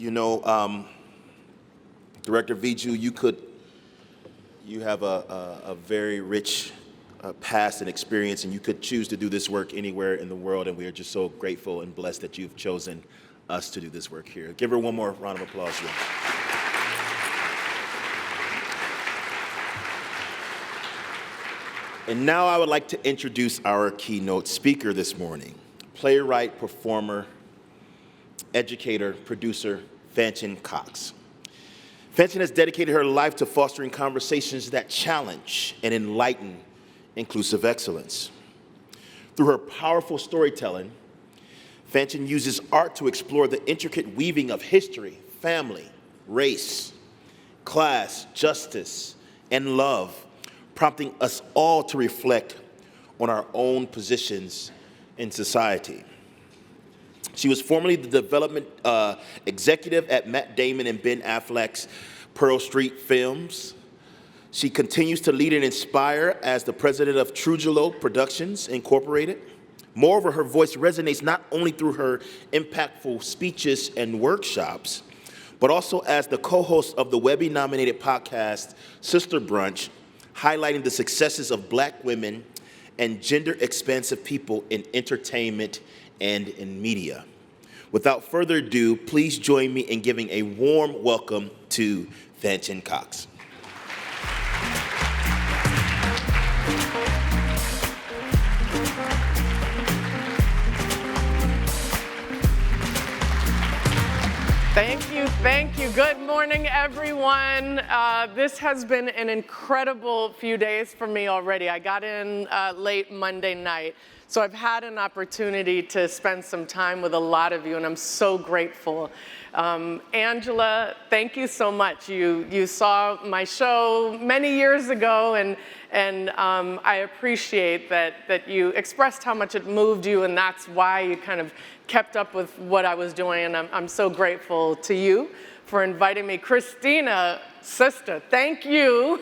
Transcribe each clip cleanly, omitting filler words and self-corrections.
You know, Director Viju, you have a very rich past and experience, and you could choose to do this work anywhere in the world, and we are just so grateful and blessed that you've chosen us to do this work here. Give her one more round of applause. Here. And now I would like to introduce our keynote speaker this morning, playwright, performer, educator, producer, Fanshen Cox. Fanshen has dedicated her life to fostering conversations that challenge and enlighten inclusive excellence. Through her powerful storytelling, Fanshen uses art to explore the intricate weaving of history, family, race, class, justice, and love, prompting us all to reflect on our own positions in society. She was formerly the development executive at Matt Damon and Ben Affleck's Pearl Street Films. She continues to lead and inspire as the president of Trujillo Productions, Incorporated. Moreover, her voice resonates not only through her impactful speeches and workshops, but also as the co-host of the Webby-nominated podcast, Sister Brunch, highlighting the successes of Black women and gender-expansive people in entertainment and in media. Without further ado, please join me in giving a warm welcome to Fanshen Cox. Thank you. Good morning, everyone. This has been an incredible few days for me already. I got in late Monday night, so I've had an opportunity to spend some time with a lot of you, and I'm so grateful. Angela, thank you so much. You saw my show many years ago, and I appreciate that you expressed how much it moved you, and that's why you kind of kept up with what I was doing, and I'm so grateful to you for inviting me. Christina, sister, thank you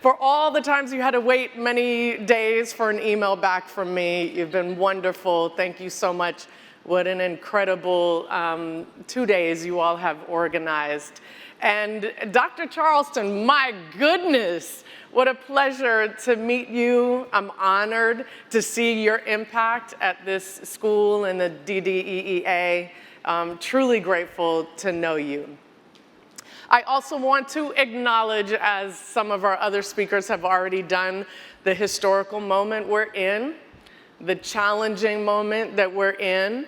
for all the times you had to wait many days for an email back from me. You've been wonderful. Thank you so much. What an incredible 2 days you all have organized. And Dr. Charleston, my goodness, what a pleasure to meet you. I'm honored to see your impact at this school and the DDEEA. Truly grateful to know you. I also want to acknowledge, as some of our other speakers have already done, the historical moment we're in, the challenging moment that we're in.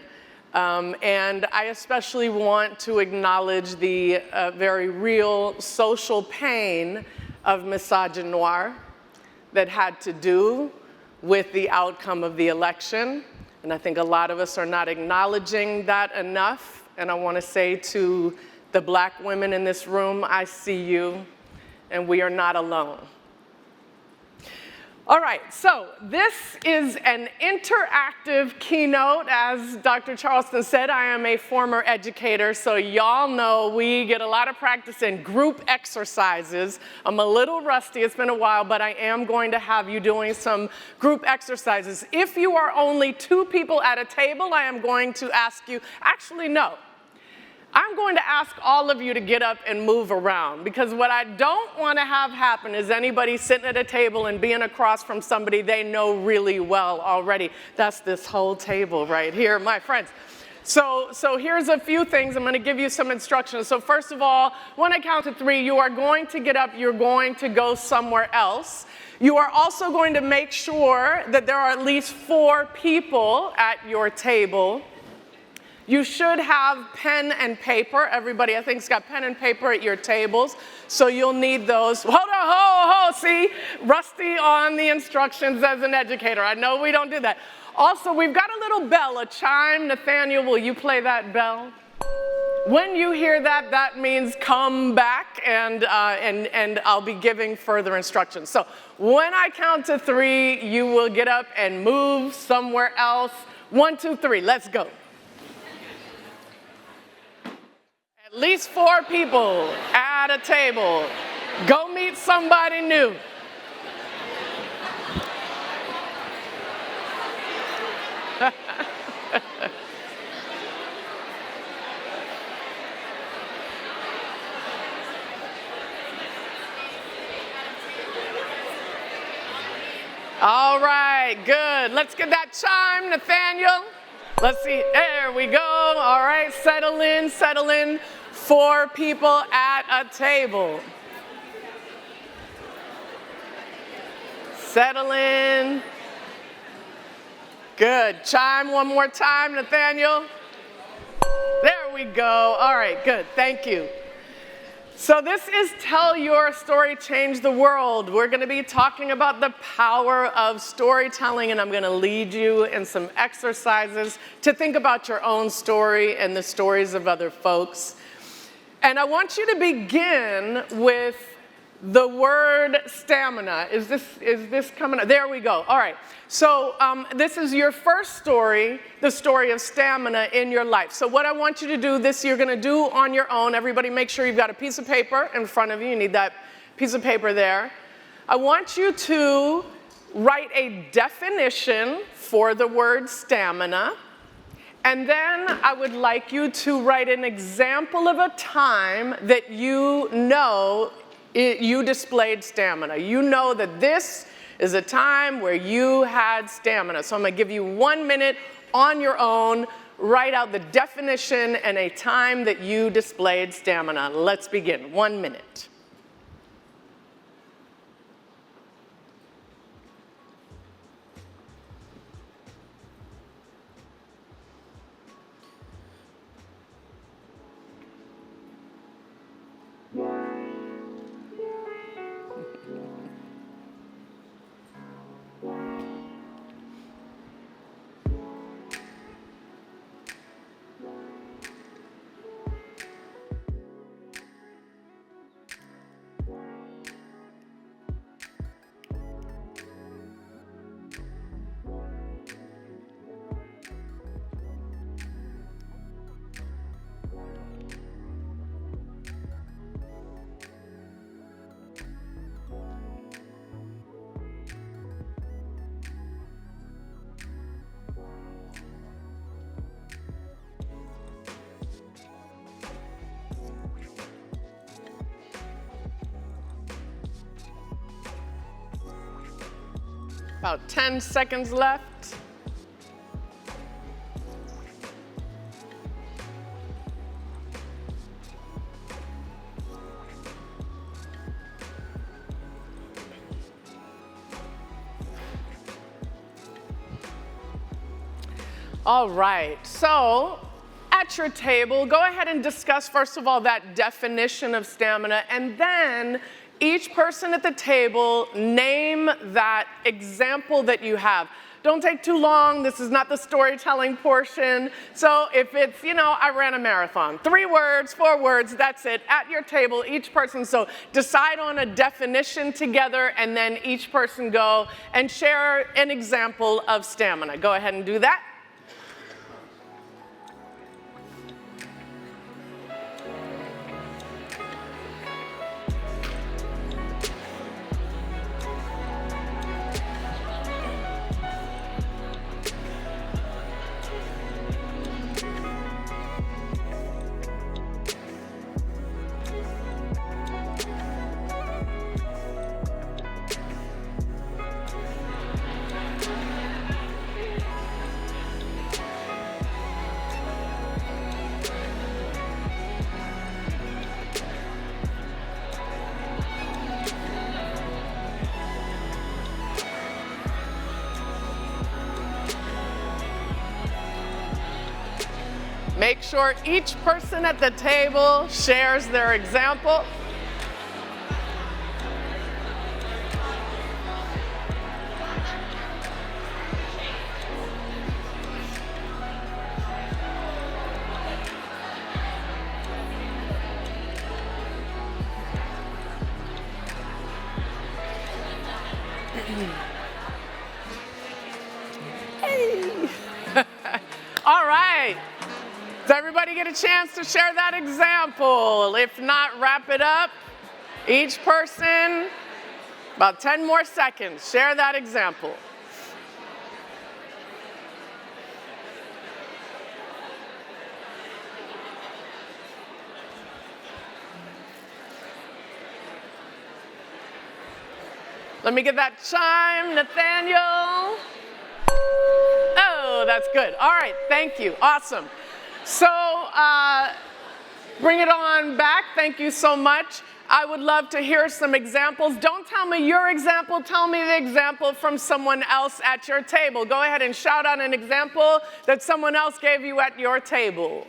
And I especially want to acknowledge the very real social pain of misogynoir that had to do with the outcome of the election. And I think a lot of us are not acknowledging that enough. And I want to say to the Black women in this room, I see you, and we are not alone. All right, so this is an interactive keynote. As Dr. Charleston said, I am a former educator, so y'all know we get a lot of practice in group exercises. I'm a little rusty, it's been a while, but I am going to have you doing some group exercises. If you are only 2 people at a table, I am going to ask you, actually no. I'm going to ask all of you to get up and move around, because what I don't want to have happen is anybody sitting at a table and being across from somebody they know really well already. That's this whole table right here, my friends. So here's a few things. I'm going to give you some instructions. So first of all, when I count to 3, you are going to get up. You're going to go somewhere else. You are also going to make sure that there are at least 4 people at your table. You should have pen and paper. Everybody, I think, has got pen and paper at your tables, so you'll need those. Hold on, see? Rusty on the instructions as an educator. I know we don't do that. Also, we've got a little bell, a chime. Nathaniel, will you play that bell? When you hear that, that means come back, and I'll be giving further instructions. So when I count to 3, you will get up and move somewhere else. 1, 2, 3, let's go. At least 4 people at a table. Go meet somebody new. All right, good. Let's get that chime, Nathaniel. Let's see, there we go. All right, settle in, settle in. 4 people at a table. Settle in. Good. Chime one more time, Nathaniel. There we go. All right, good. Thank you. So this is Tell Your Story, Change the World. We're going to be talking about the power of storytelling, and I'm going to lead you in some exercises to think about your own story and the stories of other folks. And I want you to begin with the word stamina. Is this coming up? There we go. All right. So this is your first story, the story of stamina in your life. So what I want you to do, this you're going to do on your own. Everybody make sure you've got a piece of paper in front of you. You need that piece of paper there. I want you to write a definition for the word stamina. And then I would like you to write an example of a time that you know you displayed stamina. You know that this is a time where you had stamina. So I'm going to give you 1 minute on your own. Write out the definition and a time that you displayed stamina. Let's begin. 1 minute. About 10 seconds left. All right, so at your table, go ahead and discuss, first of all, that definition of stamina, and then each person at the table name that example that you have. Don't take too long. This is not the storytelling portion. So if it's, I ran a marathon, 3 words, 4 words, that's it. At your table, each person, so decide on a definition together, and then each person go and share an example of stamina. Go ahead and do that. Make sure each person at the table shares their example. Hey. All right. Does everybody get a chance to share that example? If not, wrap it up. Each person, about 10 more seconds, share that example. Let me get that chime, Nathaniel. Oh, that's good. All right, thank you. Awesome. So bring it on back. Thank you so much. I would love to hear some examples. Don't tell me your example. Tell me the example from someone else at your table. Go ahead and shout out an example that someone else gave you at your table.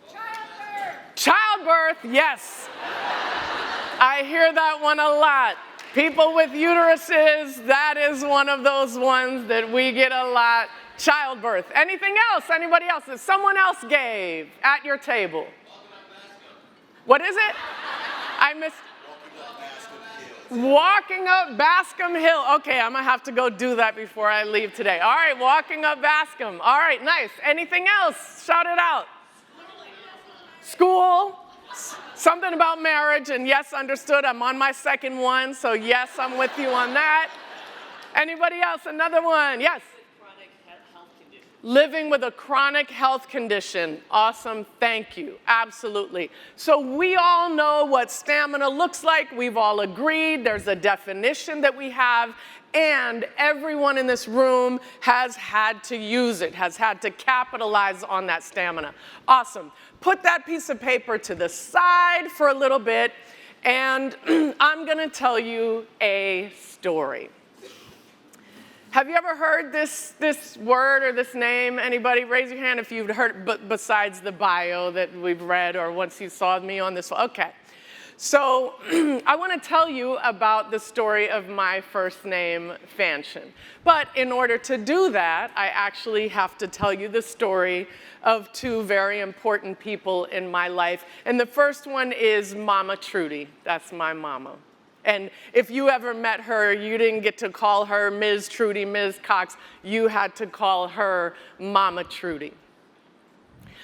Childbirth. Childbirth, yes. I hear that one a lot. People with uteruses, that is one of those ones that we get a lot. Childbirth. Anything else? Anybody else that someone else gave at your table? What is it? I missed. Walking up Bascom Hill. Okay, I'm going to have to go do that before I leave today. All right, walking up Bascom. All right, nice. Anything else? Shout it out. School. Something about marriage, and yes, understood. I'm on my second one, so yes, I'm with you on that. Anybody else? Another one? Yes? Living with a chronic health condition. Awesome, thank you, absolutely. So we all know what stamina looks like. We've all agreed. There's a definition that we have, and everyone in this room has had to use it, has had to capitalize on that stamina. Awesome. Put that piece of paper to the side for a little bit, and I'm going to tell you a story. Have you ever heard this word or this name? Anybody? Raise your hand if you've heard it, besides the bio that we've read or once you saw me on this one. Okay. So I want to tell you about the story of my first name, Fanshen. But in order to do that, I actually have to tell you the story of two very important people in my life. And the first one is Mama Trudy. That's my mama. And if you ever met her, you didn't get to call her Ms. Trudy, Ms. Cox. You had to call her Mama Trudy.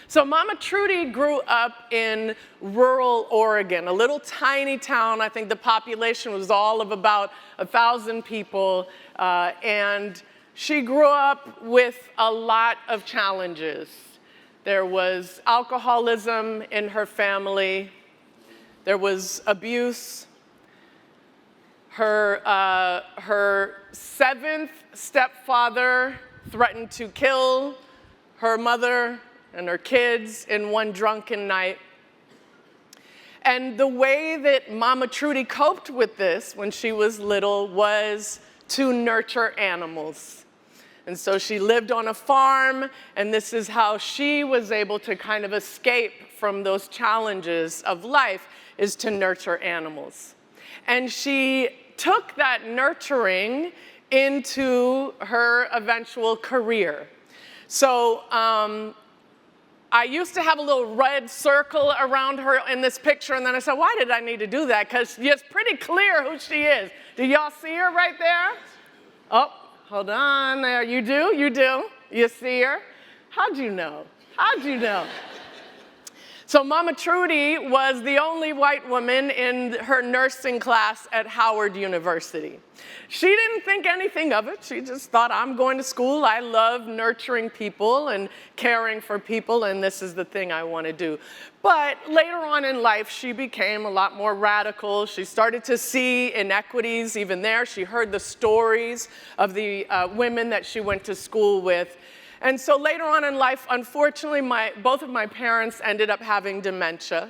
So Mama Trudy grew up in rural Oregon, a little tiny town. I think the population was all of about 1,000 people. And she grew up with a lot of challenges. There was alcoholism in her family. There was abuse. Her seventh stepfather threatened to kill her mother and her kids in one drunken night. And the way that Mama Trudy coped with this when she was little was to nurture animals. And so she lived on a farm, and this is how she was able to kind of escape from those challenges of life, is to nurture animals. And she took that nurturing into her eventual career. So I used to have a little red circle around her in this picture, and then I said, why did I need to do that? Because it's pretty clear who she is. Do y'all see her right there? Oh, hold on there. You do? You do? You see her? How'd you know? How'd you know? So Mama Trudy was the only white woman in her nursing class at Howard University. She didn't think anything of it. She just thought, I'm going to school. I love nurturing people and caring for people, and this is the thing I want to do. But later on in life, she became a lot more radical. She started to see inequities even there. She heard the stories of the women that she went to school with. And so later on in life, unfortunately, both of my parents ended up having dementia.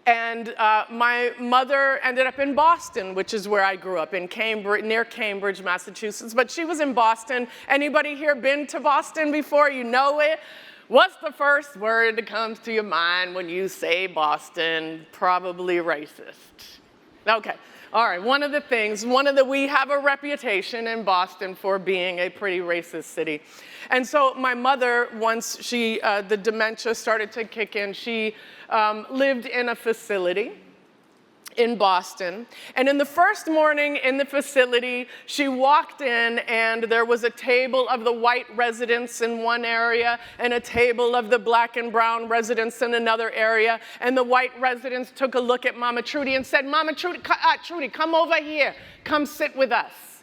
And my mother ended up in Boston, which is where I grew up, in Cambridge, near Cambridge, Massachusetts. But she was in Boston. Anybody here been to Boston before? You know it? What's the first word that comes to your mind when you say Boston? Probably racist. Okay. All right, we have a reputation in Boston for being a pretty racist city. And so my mother, once the dementia started to kick in, she lived in a facility in Boston. And in the first morning in the facility, she walked in, and there was a table of the white residents in one area and a table of the black and brown residents in another area. And the white residents took a look at Mama Trudy and said, Mama Trudy, Trudy, come over here. Come sit with us.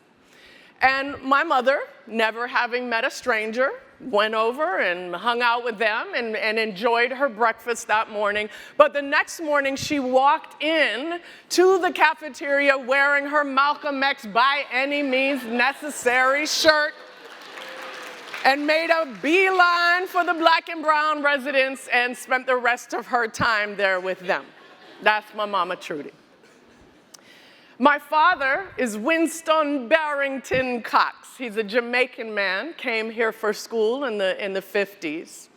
And my mother, never having met a stranger, went over and hung out with them and enjoyed her breakfast that morning. But the next morning, she walked in to the cafeteria wearing her Malcolm X by any means necessary shirt and made a beeline for the black and brown residents and spent the rest of her time there with them. That's my mama Trudy. My father is Winston Barrington Cox. He's a Jamaican man, came here for school in the 50s.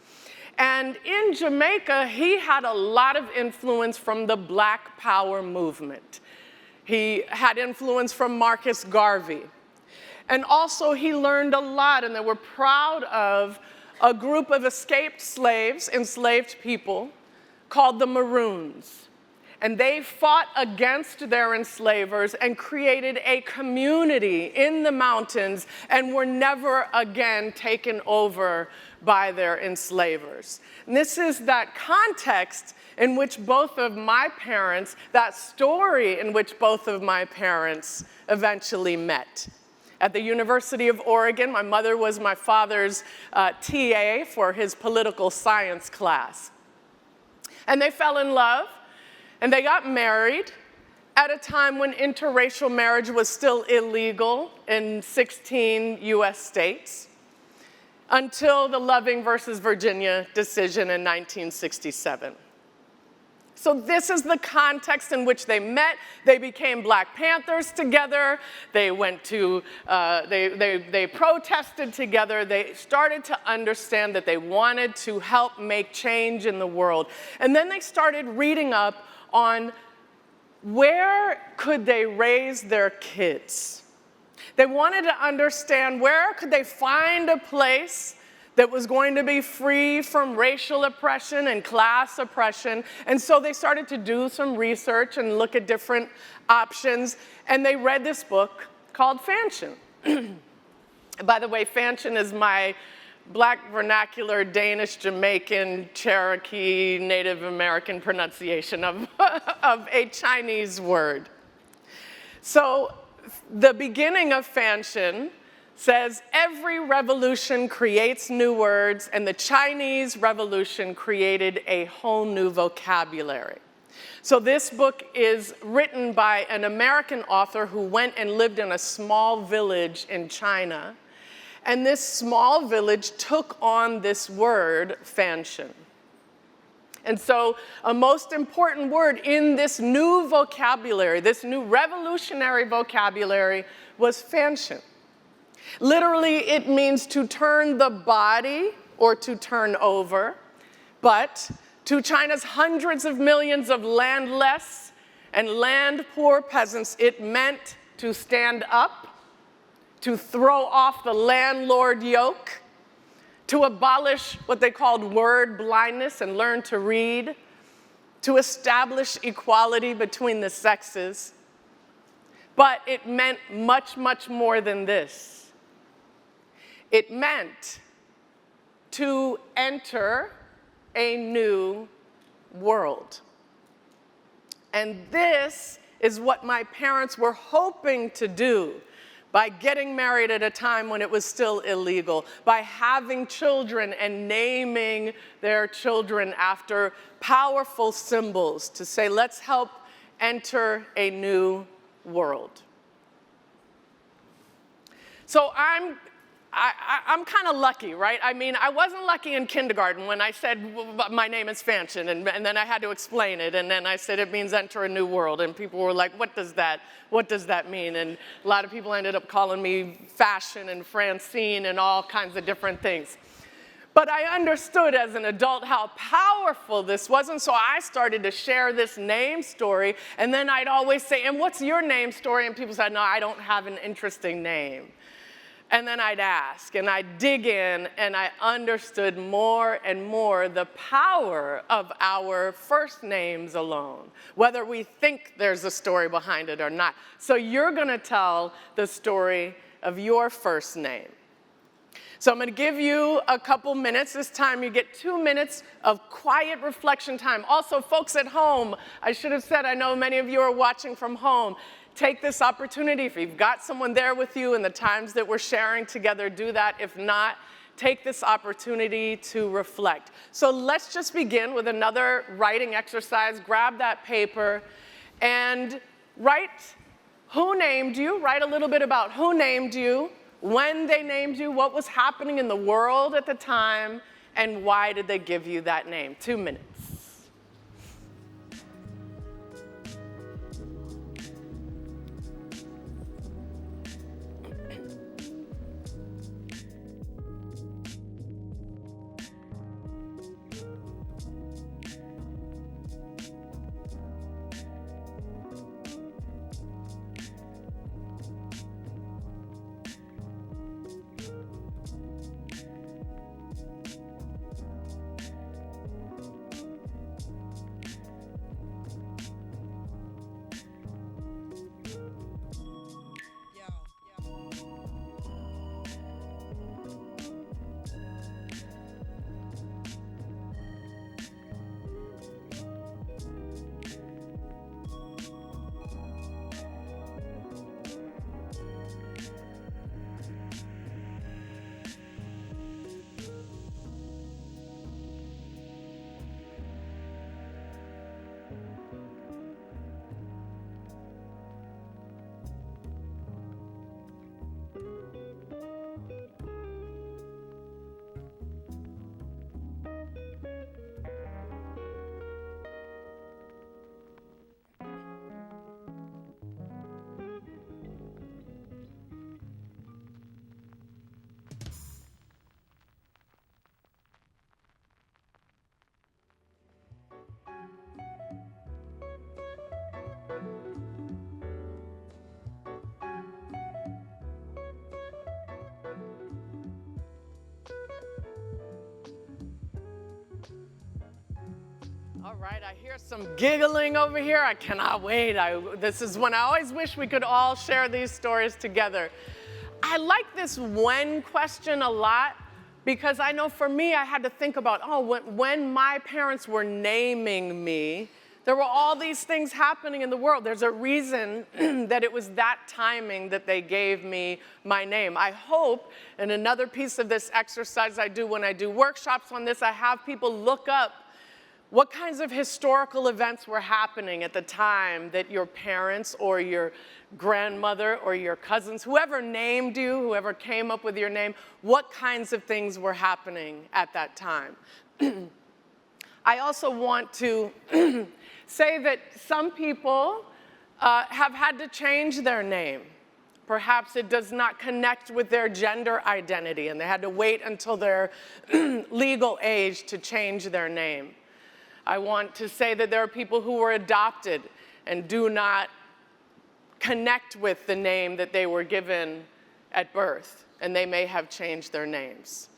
And in Jamaica, he had a lot of influence from the Black Power movement. He had influence from Marcus Garvey. And also he learned a lot, and they were proud of a group of escaped slaves, enslaved people, called the Maroons. And they fought against their enslavers and created a community in the mountains and were never again taken over by their enslavers. And this is that context in which both of my parents, that story in which both of my parents eventually met. At the University of Oregon, my mother was my father's TA for his political science class. And they fell in love. And they got married at a time when interracial marriage was still illegal in 16 US states until the Loving versus Virginia decision in 1967. So this is the context in which they met. They became Black Panthers together. They went to, they protested together. They started to understand that they wanted to help make change in the world. And then they started reading up on where could they raise their kids. They wanted to understand where could they find a place that was going to be free from racial oppression and class oppression. And so they started to do some research and look at different options. And they read this book called Fanshen. By the way, Fanshen is my Black vernacular Danish, Jamaican, Cherokee, Native American pronunciation of a Chinese word. So the beginning of Fanshen says, every revolution creates new words, and the Chinese Revolution created a whole new vocabulary. So this book is written by an American author who went and lived in a small village in China. And this small village took on this word, Fanshen. And so a most important word in this new vocabulary, this new revolutionary vocabulary, was Fanshen. Literally, it means to turn the body or to turn over. But to China's hundreds of millions of landless and land-poor peasants, it meant to stand up, to throw off the landlord yoke, to abolish what they called word blindness and learn to read, to establish equality between the sexes. But it meant much, much more than this. It meant to enter a new world. And this is what my parents were hoping to do by getting married at a time when it was still illegal, by having children and naming their children after powerful symbols to say, let's help enter a new world. So I'm kind of lucky, right? I mean, I wasn't lucky in kindergarten when I said, my name is Fanshen, and then I had to explain it, and then I said it means enter a new world, and people were like, what does that mean? And a lot of people ended up calling me Fashion and Francine and all kinds of different things. But I understood as an adult how powerful this was, and so I started to share this name story, and then I'd always say, and what's your name story? And people said, no, I don't have an interesting name. And then I'd ask, and I'd dig in, and I understood more and more the power of our first names alone, whether we think there's a story behind it or not. So you're going to tell the story of your first name. So I'm going to give you a couple minutes. This time you get 2 minutes of quiet reflection time. Also, folks at home, I should have said, I know many of you are watching from home. Take this opportunity. If you've got someone there with you in the times that we're sharing together, do that. If not, take this opportunity to reflect. So let's just begin with another writing exercise. Grab that paper and write who named you. Write a little bit about who named you, when they named you, what was happening in the world at the time, and why did they give you that name? 2 minutes. All right, I hear some giggling over here. I cannot wait. This is when I always wish we could all share these stories together. I like this when question a lot because I know for me, I had to think about, when my parents were naming me, there were all these things happening in the world. There's a reason that it was that timing that they gave me my name. I hope, and another piece of this exercise I do when I do workshops on this, I have people look up what kinds of historical events were happening at the time that your parents or your grandmother or your cousins, whoever named you, whoever came up with your name, what kinds of things were happening at that time? I also want to say that some people have had to change their name. Perhaps it does not connect with their gender identity, and they had to wait until their legal age to change their name. I want to say that there are people who were adopted and do not connect with the name that they were given at birth, and they may have changed their names.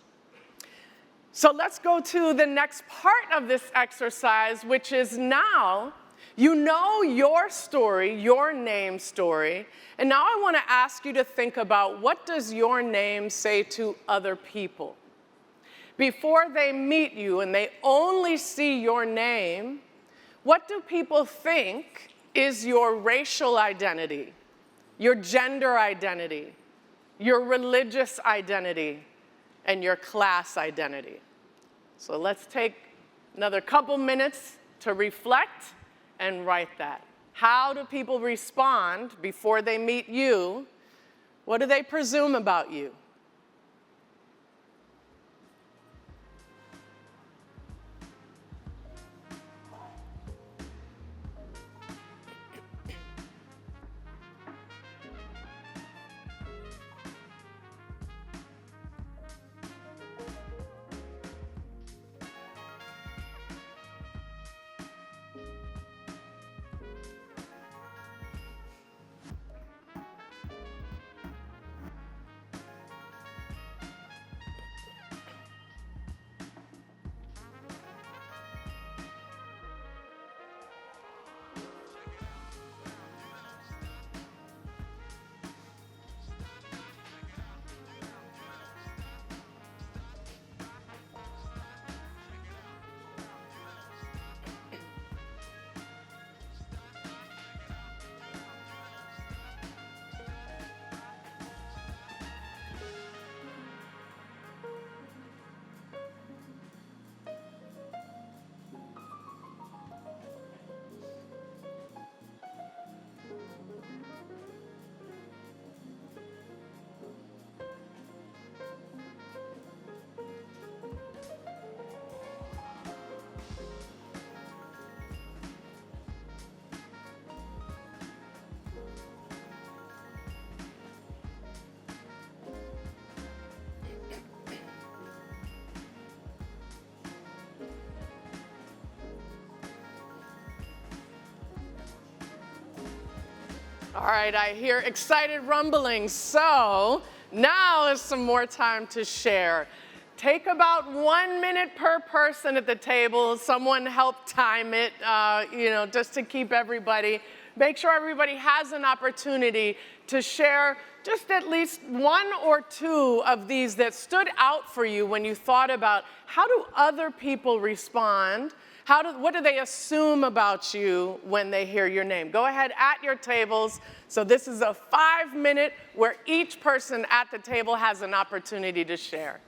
So let's go to the next part of this exercise, which is now you know your story, your name story, and now I want to ask you to think about what does your name say to other people? Before they meet you and they only see your name, what do people think is your racial identity, your gender identity, your religious identity, and your class identity? So let's take another couple minutes to reflect and write that. How do people respond before they meet you? What do they presume about you? All right, I hear excited rumblings. So now is some more time to share. Take about 1 minute per person at the table. Someone help time it, just to keep everybody. Make sure everybody has an opportunity to share just at least one or two of these that stood out for you when you thought about how do other people respond? What do they assume about you when they hear your name? Go ahead at your tables. So this is a 5-minute where each person at the table has an opportunity to share.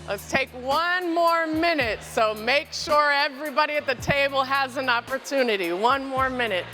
Let's take 1 more minute, so make sure everybody at the table has an opportunity. 1 more minute.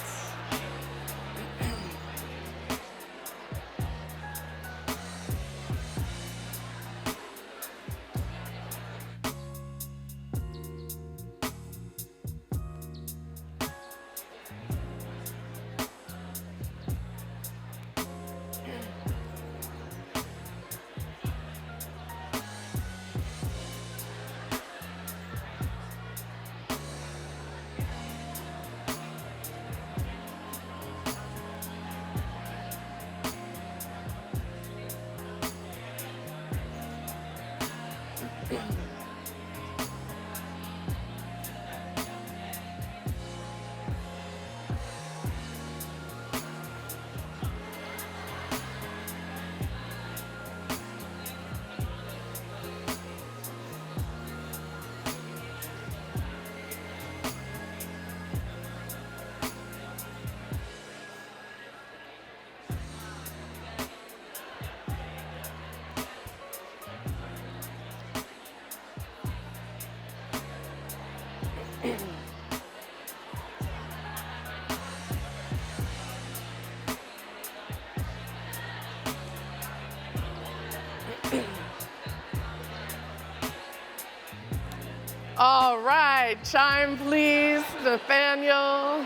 All right, chime please, Nathaniel.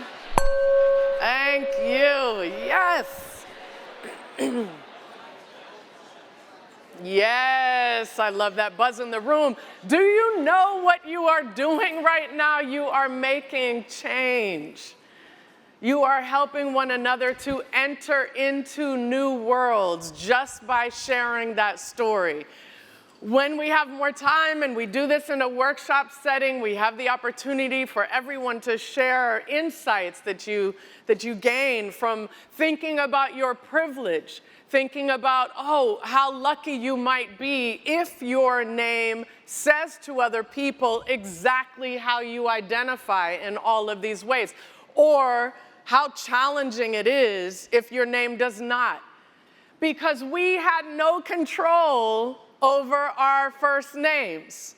Thank you, yes. Yes, I love that buzz in the room. Do you know what you are doing right now? You are making change. You are helping one another to enter into new worlds just by sharing that story. When we have more time and we do this in a workshop setting, we have the opportunity for everyone to share insights that you gain from thinking about your privilege, thinking about, oh, how lucky you might be if your name says to other people exactly how you identify in all of these ways, or how challenging it is if your name does not. Because we had no control over our first names.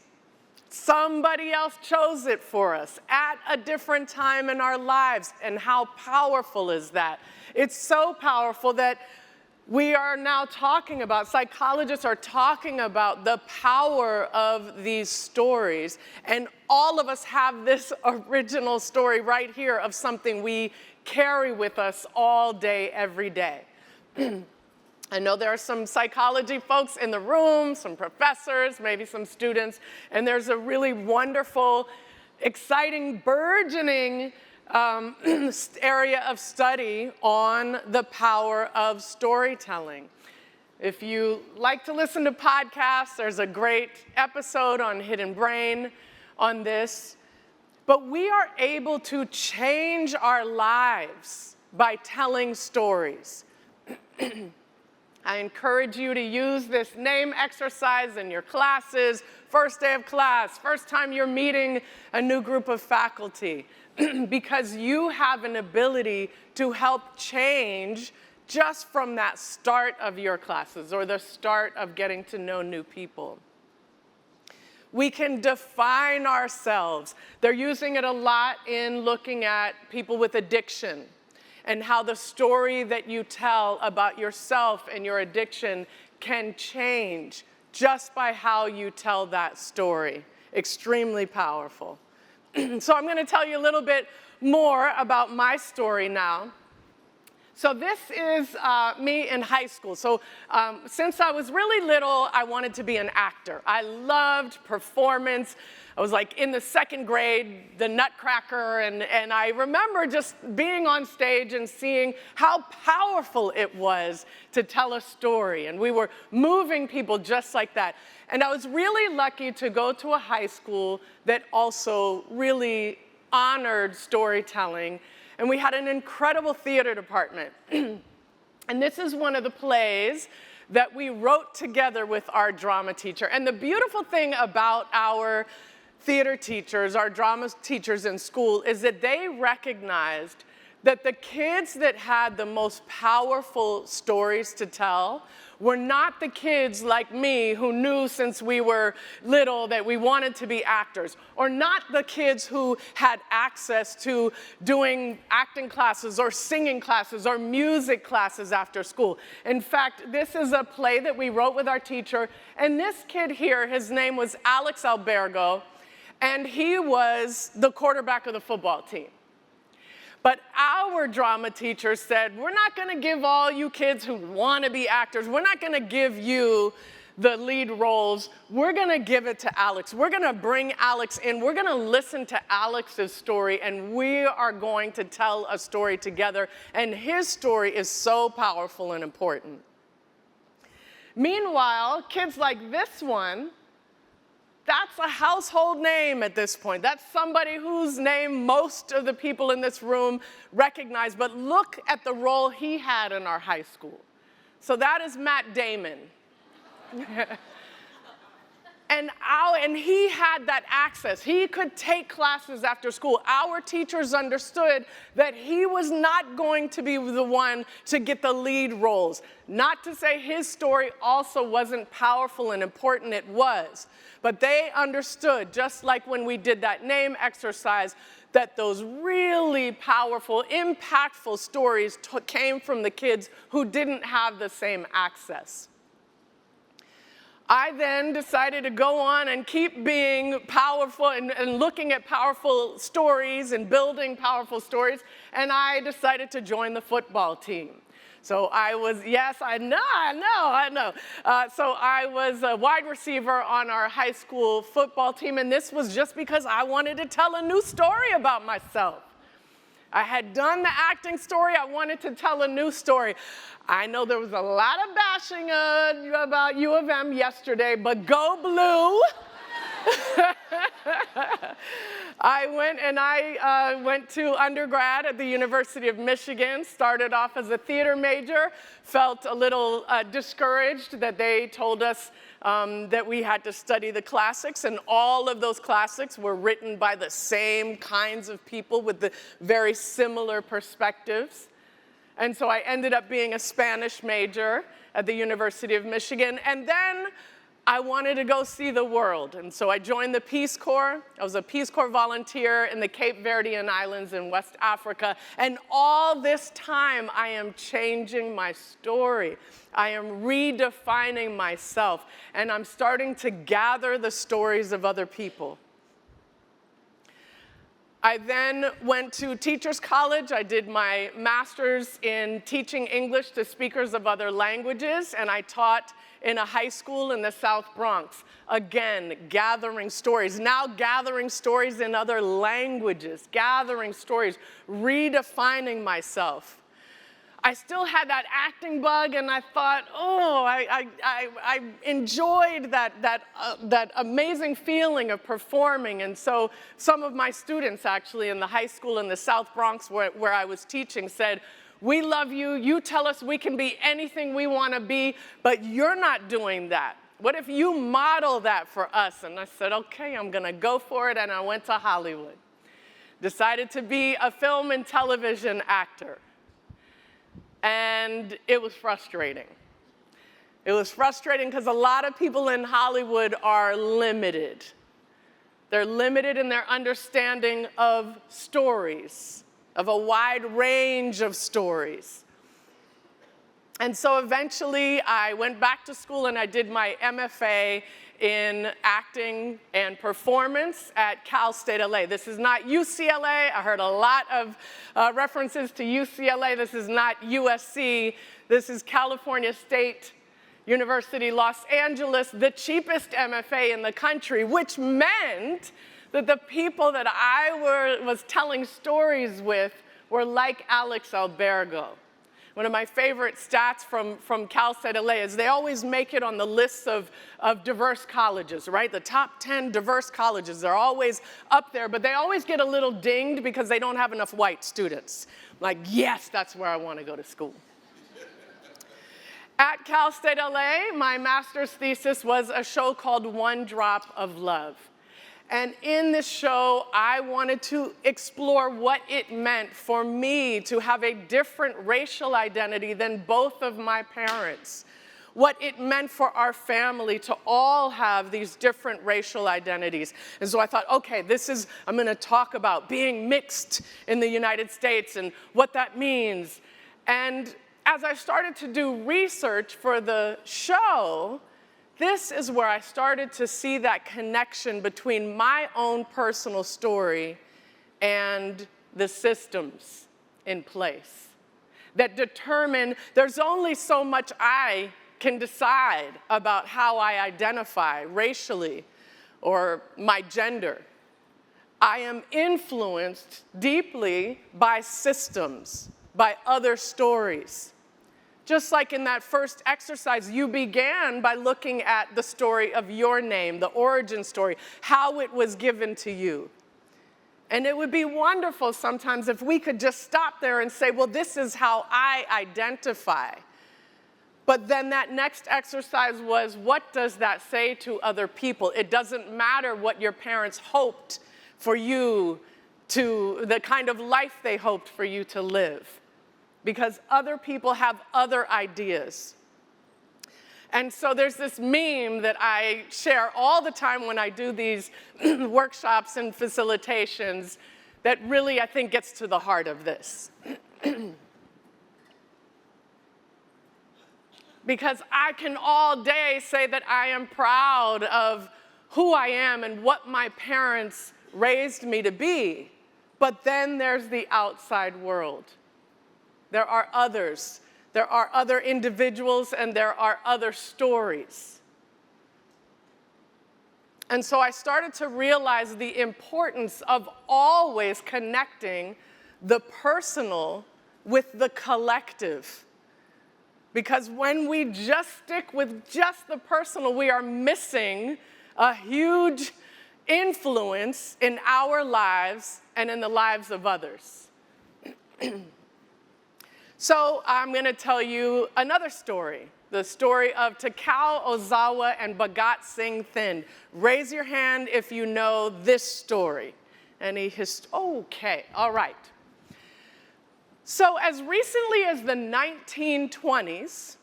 Somebody else chose it for us at a different time in our lives. And how powerful is that? It's so powerful that we are now talking about, psychologists are talking about the power of these stories. And all of us have this original story right here of something we carry with us all day, every day. I know there are some psychology folks in the room, some professors, maybe some students, and there's a really wonderful, exciting, burgeoning area of study on the power of storytelling. If you like to listen to podcasts, there's a great episode on Hidden Brain on this. But we are able to change our lives by telling stories. I encourage you to use this name exercise in your classes, first day of class, first time you're meeting a new group of faculty, because you have an ability to help change just from that start of your classes or the start of getting to know new people. We can define ourselves. They're using it a lot in looking at people with addiction and how the story that you tell about yourself and your addiction can change just by how you tell that story. Extremely powerful. So I'm going to tell you a little bit more about my story now. So this is me in high school. So since I was really little, I wanted to be an actor. I loved performance. I was like in the second grade, the Nutcracker, and I remember just being on stage and seeing how powerful it was to tell a story. And we were moving people just like that. And I was really lucky to go to a high school that also really honored storytelling. And we had an incredible theater department. And this is one of the plays that we wrote together with our drama teacher. And the beautiful thing about our theater teachers, our drama teachers in school, is that they recognized that the kids that had the most powerful stories to tell were not the kids like me who knew since we were little that we wanted to be actors, or not the kids who had access to doing acting classes or singing classes or music classes after school. In fact, this is a play that we wrote with our teacher, and this kid here, his name was Alex Albergo, and he was the quarterback of the football team. But our drama teacher said, we're not going to give all you kids who want to be actors, we're not going to give you the lead roles. We're going to give it to Alex. We're going to bring Alex in. We're going to listen to Alex's story, and we are going to tell a story together. And his story is so powerful and important. Meanwhile, kids like this one, that's a household name at this point. That's somebody whose name most of the people in this room recognize. But look at the role he had in our high school. So that is Matt Damon. And he had that access. He could take classes after school. Our teachers understood that he was not going to be the one to get the lead roles. Not to say his story also wasn't powerful and important, it was. But they understood, just like when we did that name exercise, that those really powerful, impactful stories came from the kids who didn't have the same access. I then decided to go on and keep being powerful and looking at powerful stories and building powerful stories, and I decided to join the football team. So I was, yes, I know. So I was a wide receiver on our high school football team, and this was just because I wanted to tell a new story about myself. I had done the acting story. I wanted to tell a new story. I know there was a lot of bashing about U of M yesterday, but go Blue. I went to undergrad at the University of Michigan, started off as a theater major, felt a little discouraged that they told us that we had to study the classics, and all of those classics were written by the same kinds of people with the very similar perspectives. And so I ended up being a Spanish major at the University of Michigan, and then I wanted to go see the world, and so I joined the Peace Corps. I was a Peace Corps volunteer in the Cape Verdean Islands in West Africa, and all this time I am changing my story. I am redefining myself, and I'm starting to gather the stories of other people. I then went to Teachers College. I did my master's in teaching English to speakers of other languages, and I taught in a high school in the South Bronx. Again, gathering stories, now gathering stories in other languages, gathering stories, redefining myself. I still had that acting bug, and I thought, oh, I enjoyed that amazing feeling of performing. And so some of my students actually in the high school in the South Bronx where I was teaching said, we love you, you tell us we can be anything we want to be, but you're not doing that. What if you model that for us? And I said, okay, I'm going to go for it, and I went to Hollywood. Decided to be a film and television actor. And it was frustrating. It was frustrating because a lot of people in Hollywood are limited. They're limited in their understanding of stories, of a wide range of stories. And so eventually I went back to school and I did my MFA in acting and performance at Cal State LA. This is not UCLA. I heard a lot of references to UCLA. This is not USC. This is California State University, Los Angeles, the cheapest MFA in the country, which meant that the people that I was telling stories with were like Alex Albergo. One of my favorite stats from Cal State LA is they always make it on the lists of diverse colleges, right? The top 10 diverse colleges, they're always up there, but they always get a little dinged because they don't have enough white students. Like, yes, that's where I want to go to school. At Cal State LA, my master's thesis was a show called One Drop of Love. And in this show, I wanted to explore what it meant for me to have a different racial identity than both of my parents. What it meant for our family to all have these different racial identities. And so I thought, okay, I'm gonna talk about being mixed in the United States and what that means. And as I started to do research for the show, this is where I started to see that connection between my own personal story and the systems in place that determine there's only so much I can decide about how I identify racially or my gender. I am influenced deeply by systems, by other stories. Just like in that first exercise, you began by looking at the story of your name, the origin story, how it was given to you. And it would be wonderful sometimes if we could just stop there and say, well, this is how I identify. But then that next exercise was, what does that say to other people? It doesn't matter what your parents hoped for you to, the kind of life they hoped for you to live. Because other people have other ideas. And so there's this meme that I share all the time when I do these workshops and facilitations that really, I think, gets to the heart of this. because I can all day say that I am proud of who I am and what my parents raised me to be. But then there's the outside world. There are others. There are other individuals, and there are other stories. And so I started to realize the importance of always connecting the personal with the collective. Because when we just stick with just the personal, we are missing a huge influence in our lives and in the lives of others. So I'm going to tell you another story, the story of Takao Ozawa and Bhagat Singh Thind. Raise your hand if you know this story. Okay, all right. So as recently as the 1920s,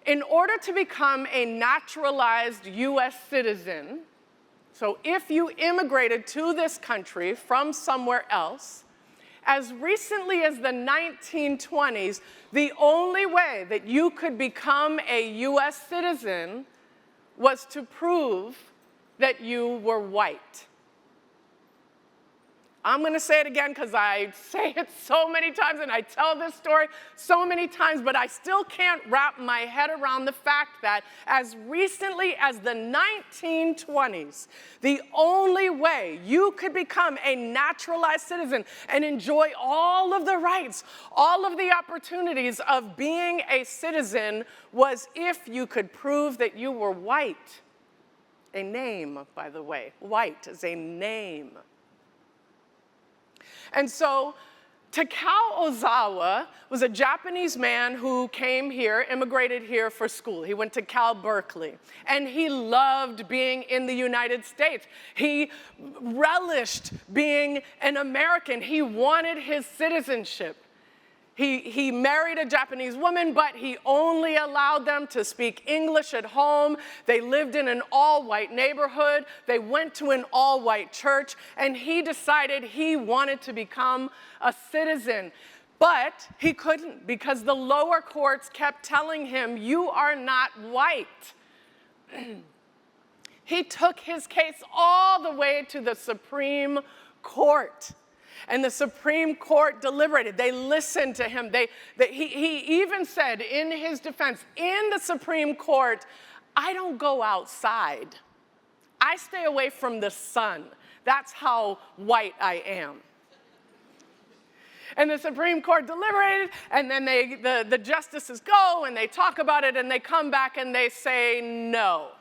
in order to become a naturalized US citizen, so if you immigrated to this country from somewhere else, as recently as the 1920s, the only way that you could become a US citizen was to prove that you were white. I'm going to say it again because I say it so many times and I tell this story so many times, but I still can't wrap my head around the fact that as recently as the 1920s, the only way you could become a naturalized citizen and enjoy all of the rights, all of the opportunities of being a citizen was if you could prove that you were white. A name, by the way. White is a name. And so Takao Ozawa was a Japanese man who came here, immigrated here for school. He went to Cal Berkeley, and he loved being in the United States. He relished being an American. He wanted his citizenship. He married a Japanese woman, but he only allowed them to speak English at home. They lived in an all-white neighborhood. They went to an all-white church, and he decided he wanted to become a citizen. But he couldn't because the lower courts kept telling him, "You are not white." He took his case all the way to the Supreme Court. And the Supreme Court deliberated. They listened to him. He even said in his defense, in the Supreme Court, "I don't go outside. I stay away from the sun. That's how white I am." And the Supreme Court deliberated, and then the justices go, and they talk about it, and they come back, and they say, "No.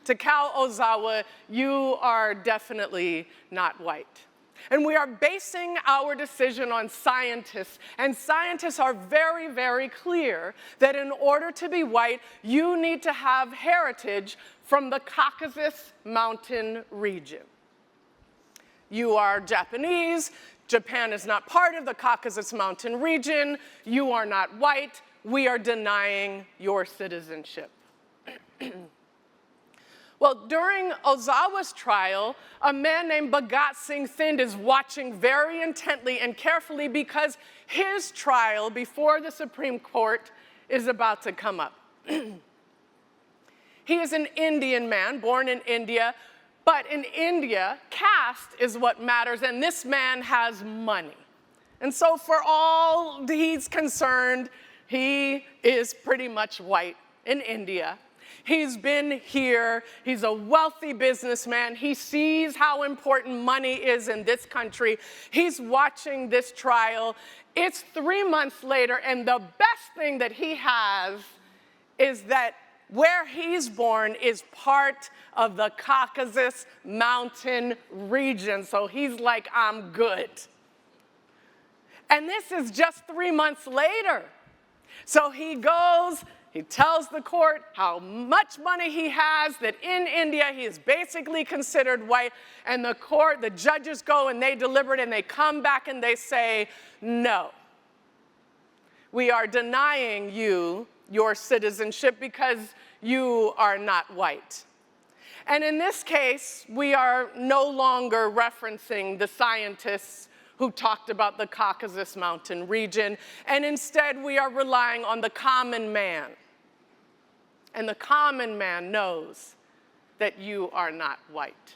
Takao Ozawa, you are definitely not white." And we are basing our decision on scientists, and scientists are very, very clear that in order to be white, you need to have heritage from the Caucasus Mountain region. You are Japanese, Japan is not part of the Caucasus Mountain region, you are not white, we are denying your citizenship. Well, during Ozawa's trial, a man named Bhagat Singh Thind is watching very intently and carefully because his trial before the Supreme Court is about to come up. He is an Indian man, born in India, but in India, caste is what matters, and this man has money. And so for all he's concerned, he is pretty much white in India. He's been here, he's a wealthy businessman, he sees how important money is in this country. He's watching this trial. It's 3 months later, and the best thing that he has is that where he's born is part of the Caucasus Mountain region. So he's like, "I'm good." And this is just 3 months later. So he goes, he tells the court how much money he has, that in India he is basically considered white, and the judges go and they deliberate and they come back and they say, "No, we are denying you your citizenship because you are not white." And in this case, we are no longer referencing the scientists who talked about the Caucasus Mountain region, and instead we are relying on the common man. and the common man knows that you are not white.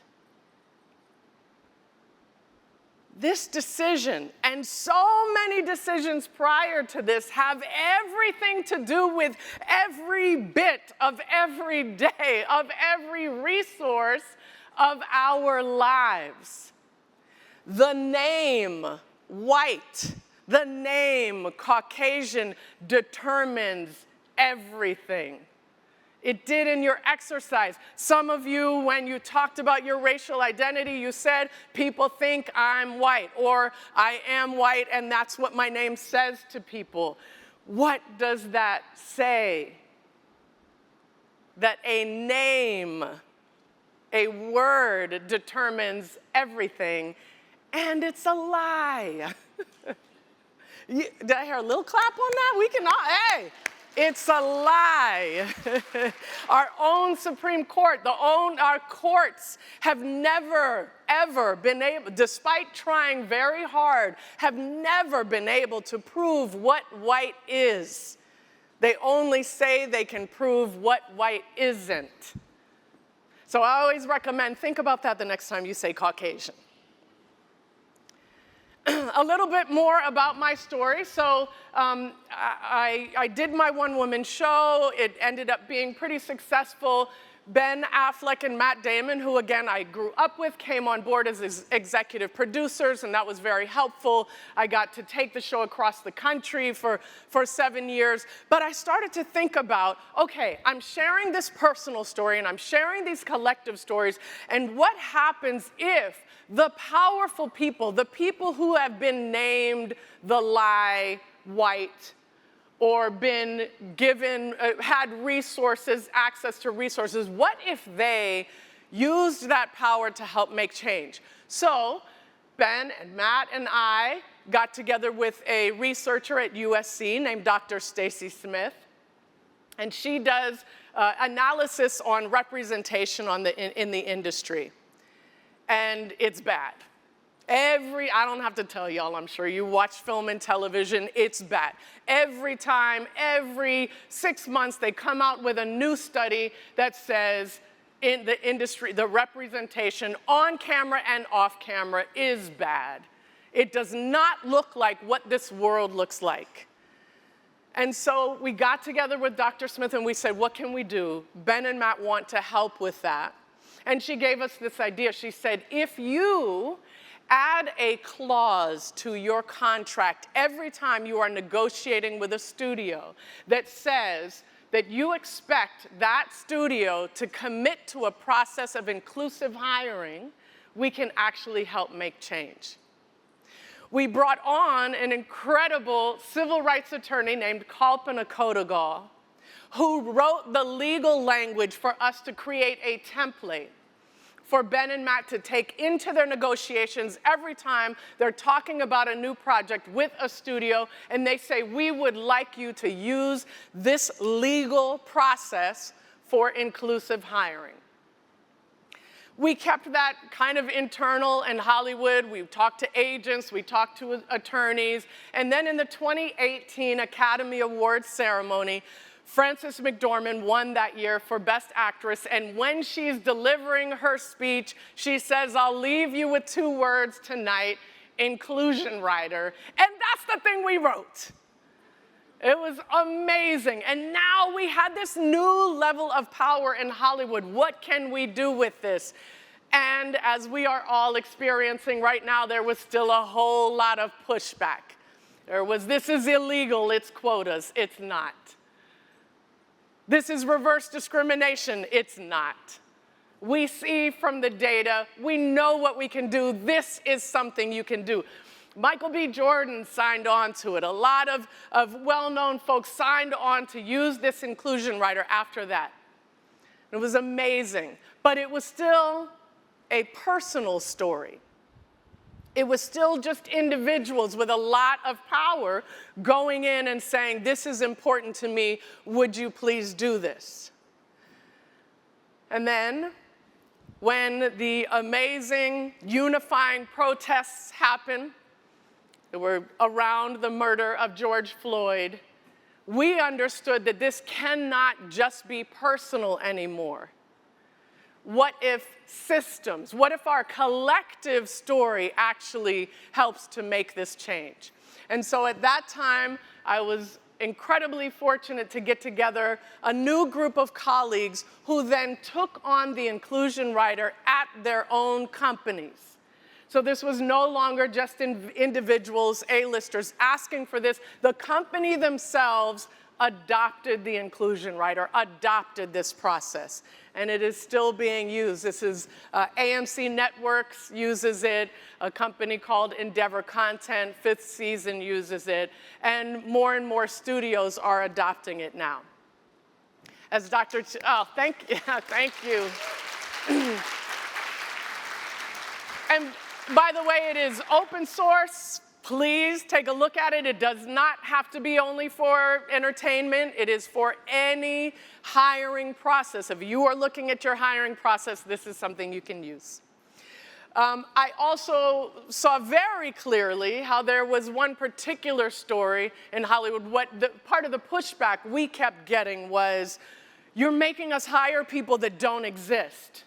This decision, and so many decisions prior to this, have everything to do with every bit of every day, of every resource of our lives. The name white, the name Caucasian determines everything. It did in your exercise. Some of you, when you talked about your racial identity, you said, people think I'm white, or I am white, and that's what my name says to people. What does that say? That a name, a word determines everything, and it's a lie. Did I hear a little clap on that? We can all, hey. It's a lie. Our own Supreme Court, our courts have never, ever been able, despite trying very hard, have never been able to prove what white is. They only say they can prove what white isn't. So I always recommend, think about that the next time you say Caucasian. A little bit more about my story. So I did my one-woman show. It ended up being pretty successful. Ben Affleck and Matt Damon, who again I grew up with, came on board as executive producers, and that was very helpful. I got to take the show across the country for 7 years. But I started to think about, okay, I'm sharing this personal story and I'm sharing these collective stories, and what happens if the powerful people, the people who have been named the lie white, or been given, had resources, access to resources, what if they used that power to help make change? So Ben and Matt and I got together with a researcher at USC named Dr. Stacy Smith, and she does analysis on representation in the industry, and it's bad. I don't have to tell y'all, I'm sure you watch film and television, it's bad. Every time, every 6 months, they come out with a new study that says in the industry, the representation on camera and off camera is bad. It does not look like what this world looks like. And so we got together with Dr. Smith and we said, what can we do? Ben and Matt want to help with that. And she gave us this idea. She said, if you add a clause to your contract every time you are negotiating with a studio that says that you expect that studio to commit to a process of inclusive hiring, we can actually help make change. We brought on an incredible civil rights attorney named Kalpana Kodagal, who wrote the legal language for us to create a template for Ben and Matt to take into their negotiations every time they're talking about a new project with a studio, and they say, we would like you to use this legal process for inclusive hiring. We kept that kind of internal in Hollywood. We talked to agents, we talked to attorneys, and then in the 2018 Academy Awards ceremony, Frances McDormand won that year for Best Actress, and when she's delivering her speech, she says, I'll leave you with 2 words tonight, inclusion writer, and that's the thing we wrote. It was amazing, and now we had this new level of power in Hollywood. What can we do with this? And as we are all experiencing right now, there was still a whole lot of pushback. There was, this is illegal, it's quotas. It's not. This is reverse discrimination. It's not. We see from the data, we know what we can do. This is something you can do. Michael B. Jordan signed on to it. A lot of well-known folks signed on to use this inclusion writer after that. It was amazing, but it was still a personal story. It was still just individuals with a lot of power going in and saying, this is important to me, would you please do this? And then, when the amazing unifying protests happened, that were around the murder of George Floyd, we understood that this cannot just be personal anymore. What if systems, what if our collective story actually helps to make this change? And so at that time, I was incredibly fortunate to get together a new group of colleagues who then took on the inclusion writer at their own companies. So this was no longer just individuals, A-listers asking for this. The company themselves adopted the inclusion writer, adopted this process. And it is still being used. This is AMC Networks uses it. A company called Endeavor Content, 5th Season uses it. And more studios are adopting it now. As Dr. Thank you. And by the way, it is open source. Please take a look at it. It does not have to be only for entertainment. It is for any hiring process. If you are looking at your hiring process, this is something you can use. I also saw very clearly how there was one particular story in Hollywood. Part of the pushback we kept getting was, you're making us hire people that don't exist.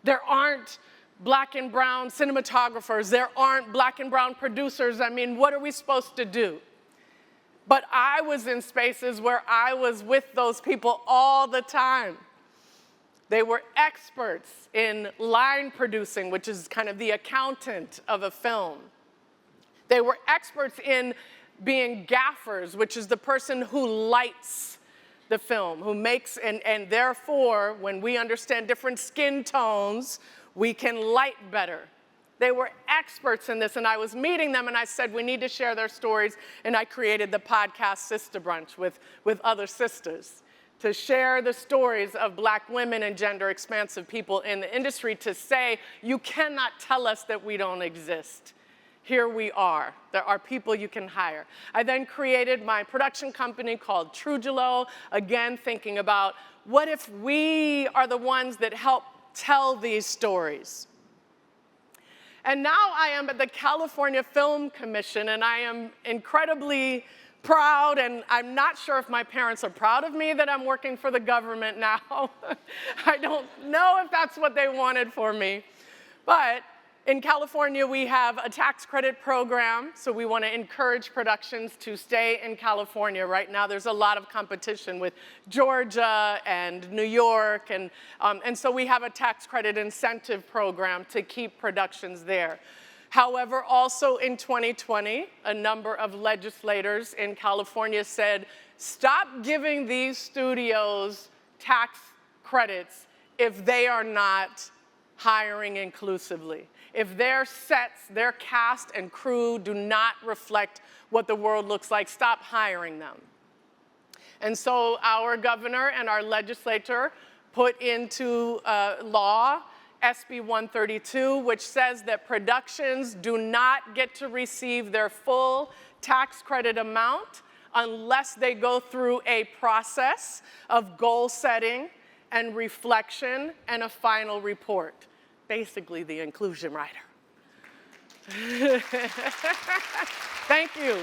There aren't black and brown cinematographers. There aren't black and brown producers. I mean, what are we supposed to do? But I was in spaces where I was with those people all the time. They were experts in line producing, which is kind of the accountant of a film. They were experts in being gaffers, which is the person who lights the film, who makes, and therefore, when we understand different skin tones, we can light better. They were experts in this, and I was meeting them, and I said, we need to share their stories, and I created the podcast Sister Brunch with other sisters to share the stories of black women and gender expansive people in the industry, to say, you cannot tell us that we don't exist. Here we are. There are people you can hire. I then created my production company called Trujillo, again thinking about, what if we are the ones that help tell these stories? And now I am at the California Film Commission, and I am incredibly proud, and I'm not sure if my parents are proud of me that I'm working for the government now. I don't know if that's what they wanted for me. But in California, we have a tax credit program, so we want to encourage productions to stay in California. Right now, there's a lot of competition with Georgia and New York, and so we have a tax credit incentive program to keep productions there. However, also in 2020, a number of legislators in California said, stop giving these studios tax credits if they are not hiring inclusively. If their sets, their cast and crew do not reflect what the world looks like, stop hiring them. And so our governor and our legislature put into law SB 132, which says that productions do not get to receive their full tax credit amount unless they go through a process of goal setting and reflection and a final report. Basically, the inclusion writer. Thank you.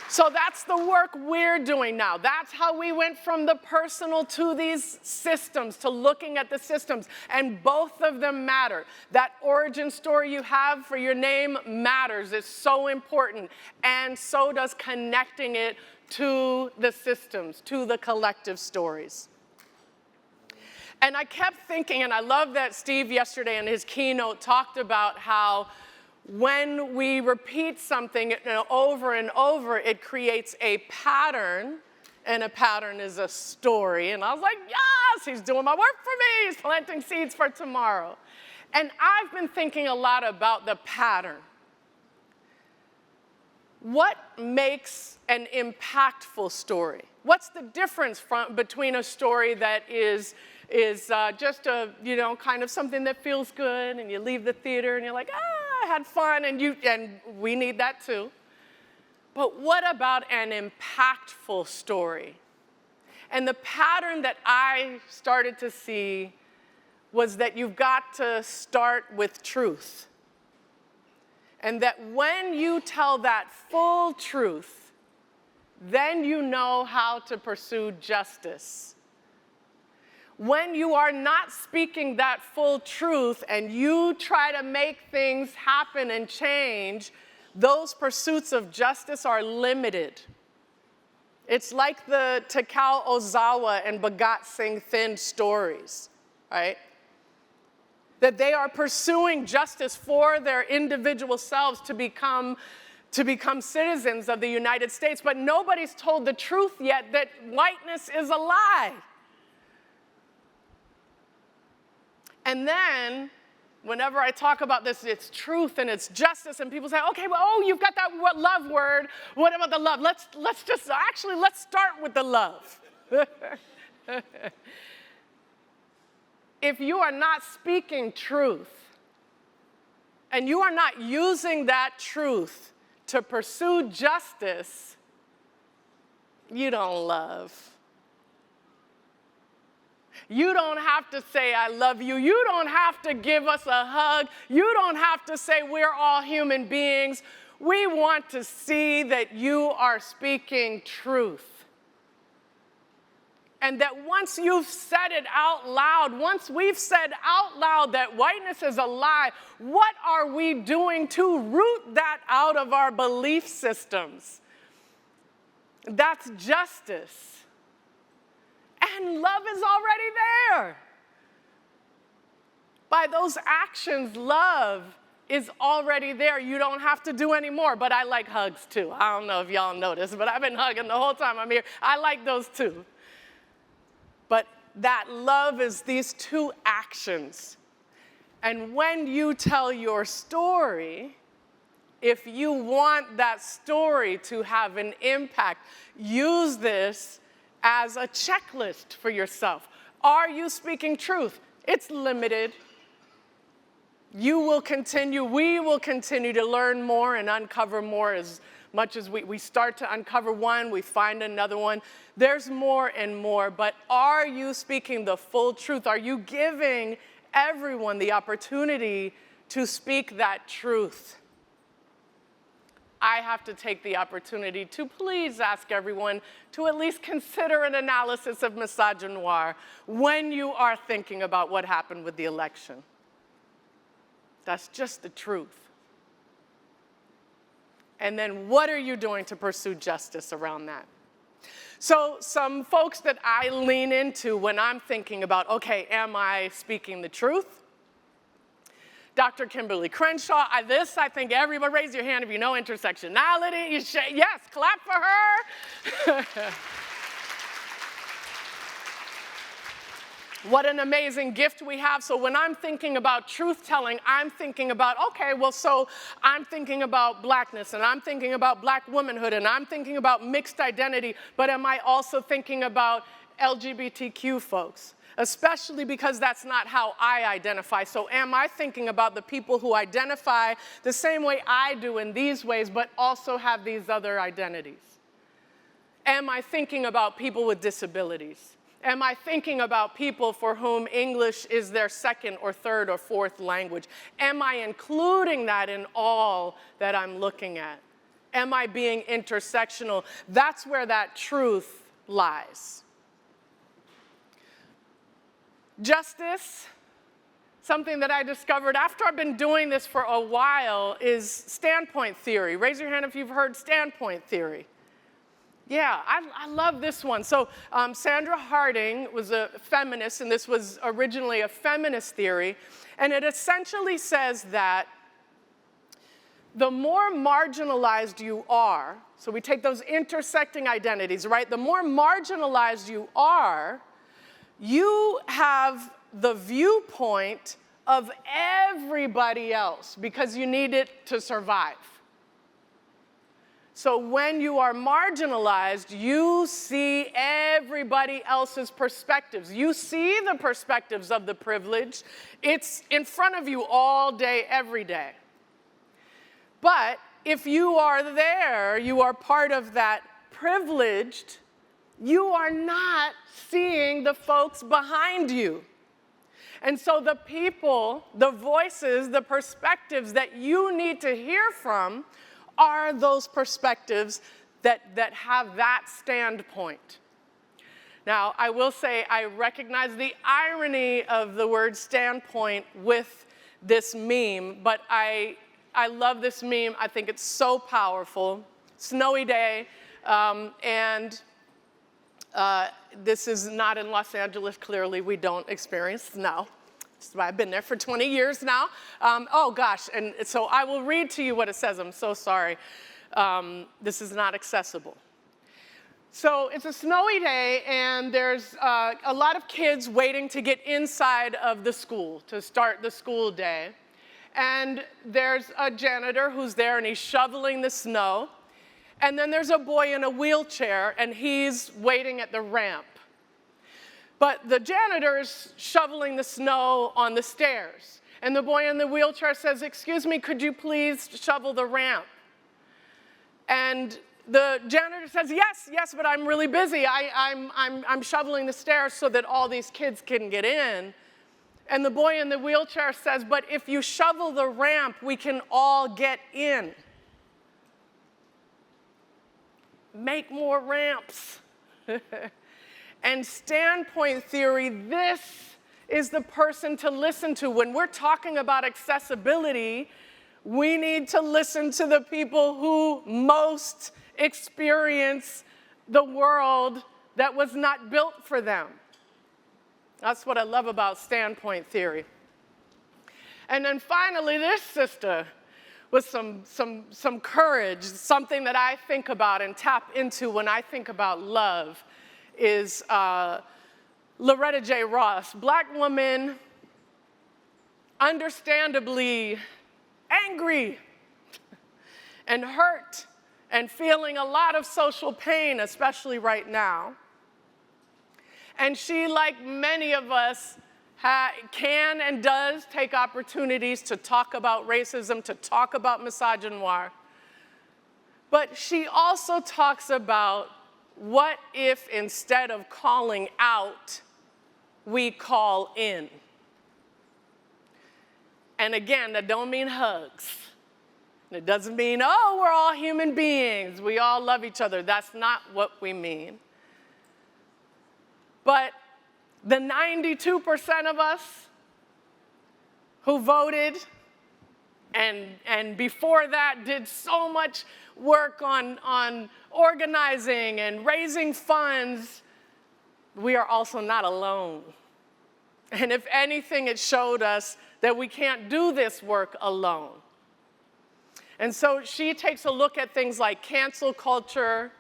So that's the work we're doing now. That's how we went from the personal to these systems, to looking at the systems. And both of them matter. That origin story you have for your name matters. It's so important. And so does connecting it to the systems, to the collective stories. And I kept thinking, and I love that Steve yesterday in his keynote talked about how when we repeat something over and over, it creates a pattern, and a pattern is a story. And I was like, yes, he's doing my work for me. He's planting seeds for tomorrow. And I've been thinking a lot about the pattern. What makes an impactful story? What's the difference between a story that is just a, kind of something that feels good, and you leave the theater and you're like, I had fun, and we need that too. But what about an impactful story? And the pattern that I started to see was that you've got to start with truth. And that when you tell that full truth, then you know how to pursue justice. When you are not speaking that full truth and you try to make things happen and change, those pursuits of justice are limited. It's like the Takao Ozawa and Bhagat Singh Thind stories, right? That they are pursuing justice for their individual selves to become citizens of the United States, but nobody's told the truth yet that whiteness is a lie. And then, whenever I talk about this, it's truth and it's justice, and people say, okay, well, oh, you've got that love word. What about the love? Let's start with the love. If you are not speaking truth, and you are not using that truth to pursue justice, you don't love. You don't have to say, I love you. You don't have to give us a hug. You don't have to say, we're all human beings. We want to see that you are speaking truth. And that once you've said it out loud, once we've said out loud that whiteness is a lie, what are we doing to root that out of our belief systems? That's justice. And love is already there. By those actions, love is already there. You don't have to do any more, but I like hugs too. I don't know if y'all noticed, but I've been hugging the whole time I'm here. I like those too. But that love is these two actions. And when you tell your story, if you want that story to have an impact, use this as a checklist for yourself. Are you speaking truth? It's limited. We will continue to learn more and uncover more as much as we start to uncover one, we find another one. There's more and more, but are you speaking the full truth? Are you giving everyone the opportunity to speak that truth? I have to take the opportunity to please ask everyone to at least consider an analysis of misogynoir when you are thinking about what happened with the election. That's just the truth. And then what are you doing to pursue justice around that? So some folks that I lean into when I'm thinking about, okay, am I speaking the truth? Dr. Kimberly Crenshaw, I think everybody raise your hand if you know intersectionality. Yes, clap for her. What an amazing gift we have. So when I'm thinking about truth-telling, I'm thinking about, okay, well, so I'm thinking about blackness, and I'm thinking about black womanhood, and I'm thinking about mixed identity, but am I also thinking about LGBTQ folks? Especially because that's not how I identify. So am I thinking about the people who identify the same way I do in these ways, but also have these other identities? Am I thinking about people with disabilities? Am I thinking about people for whom English is their second or third or fourth language? Am I including that in all that I'm looking at? Am I being intersectional? That's where that truth lies. Justice, something that I discovered after I've been doing this for a while, is standpoint theory. Raise your hand if you've heard standpoint theory. Yeah, I love this one. So Sandra Harding was a feminist, and this was originally a feminist theory, and it essentially says that the more marginalized you are, so we take those intersecting identities, right? The more marginalized you are, you have the viewpoint of everybody else because you need it to survive. So when you are marginalized, you see everybody else's perspectives. You see the perspectives of the privileged. It's in front of you all day, every day. But if you are there, you are part of that privileged, you are not seeing the folks behind you. And so the people, the voices, the perspectives that you need to hear from are those perspectives that have that standpoint. Now, I will say I recognize the irony of the word standpoint with this meme, but I love this meme. I think it's so powerful. Snowy day, and this is not in Los Angeles. Clearly, we don't experience snow. I've been there for 20 years now. Oh, gosh, and so I will read to you what it says. I'm so sorry. This is not accessible. So it's a snowy day, and there's a lot of kids waiting to get inside of the school, to start the school day. And there's a janitor who's there, and he's shoveling the snow. And then there's a boy in a wheelchair, and he's waiting at the ramp. But the janitor is shoveling the snow on the stairs. And the boy in the wheelchair says, "Excuse me, could you please shovel the ramp?" And the janitor says, yes, but I'm really busy. I'm shoveling the stairs so that all these kids can get in. And the boy in the wheelchair says, "But if you shovel the ramp, we can all get in. Make more ramps." And standpoint theory, this is the person to listen to. When we're talking about accessibility, we need to listen to the people who most experience the world that was not built for them. That's what I love about standpoint theory. And then finally, this sister with some courage, something that I think about and tap into when I think about love, is Loretta J. Ross, Black woman, understandably angry and hurt and feeling a lot of social pain, especially right now. And she, like many of us, can and does take opportunities to talk about racism, to talk about misogynoir. But she also talks about what if instead of calling out, we call in. And again, that don't mean hugs. It doesn't mean, oh, we're all human beings, we all love each other. That's not what we mean. But the 92% of us who voted and before that did so much work on organizing and raising funds, we are also not alone. And if anything, it showed us that we can't do this work alone. And so she takes a look at things like cancel culture,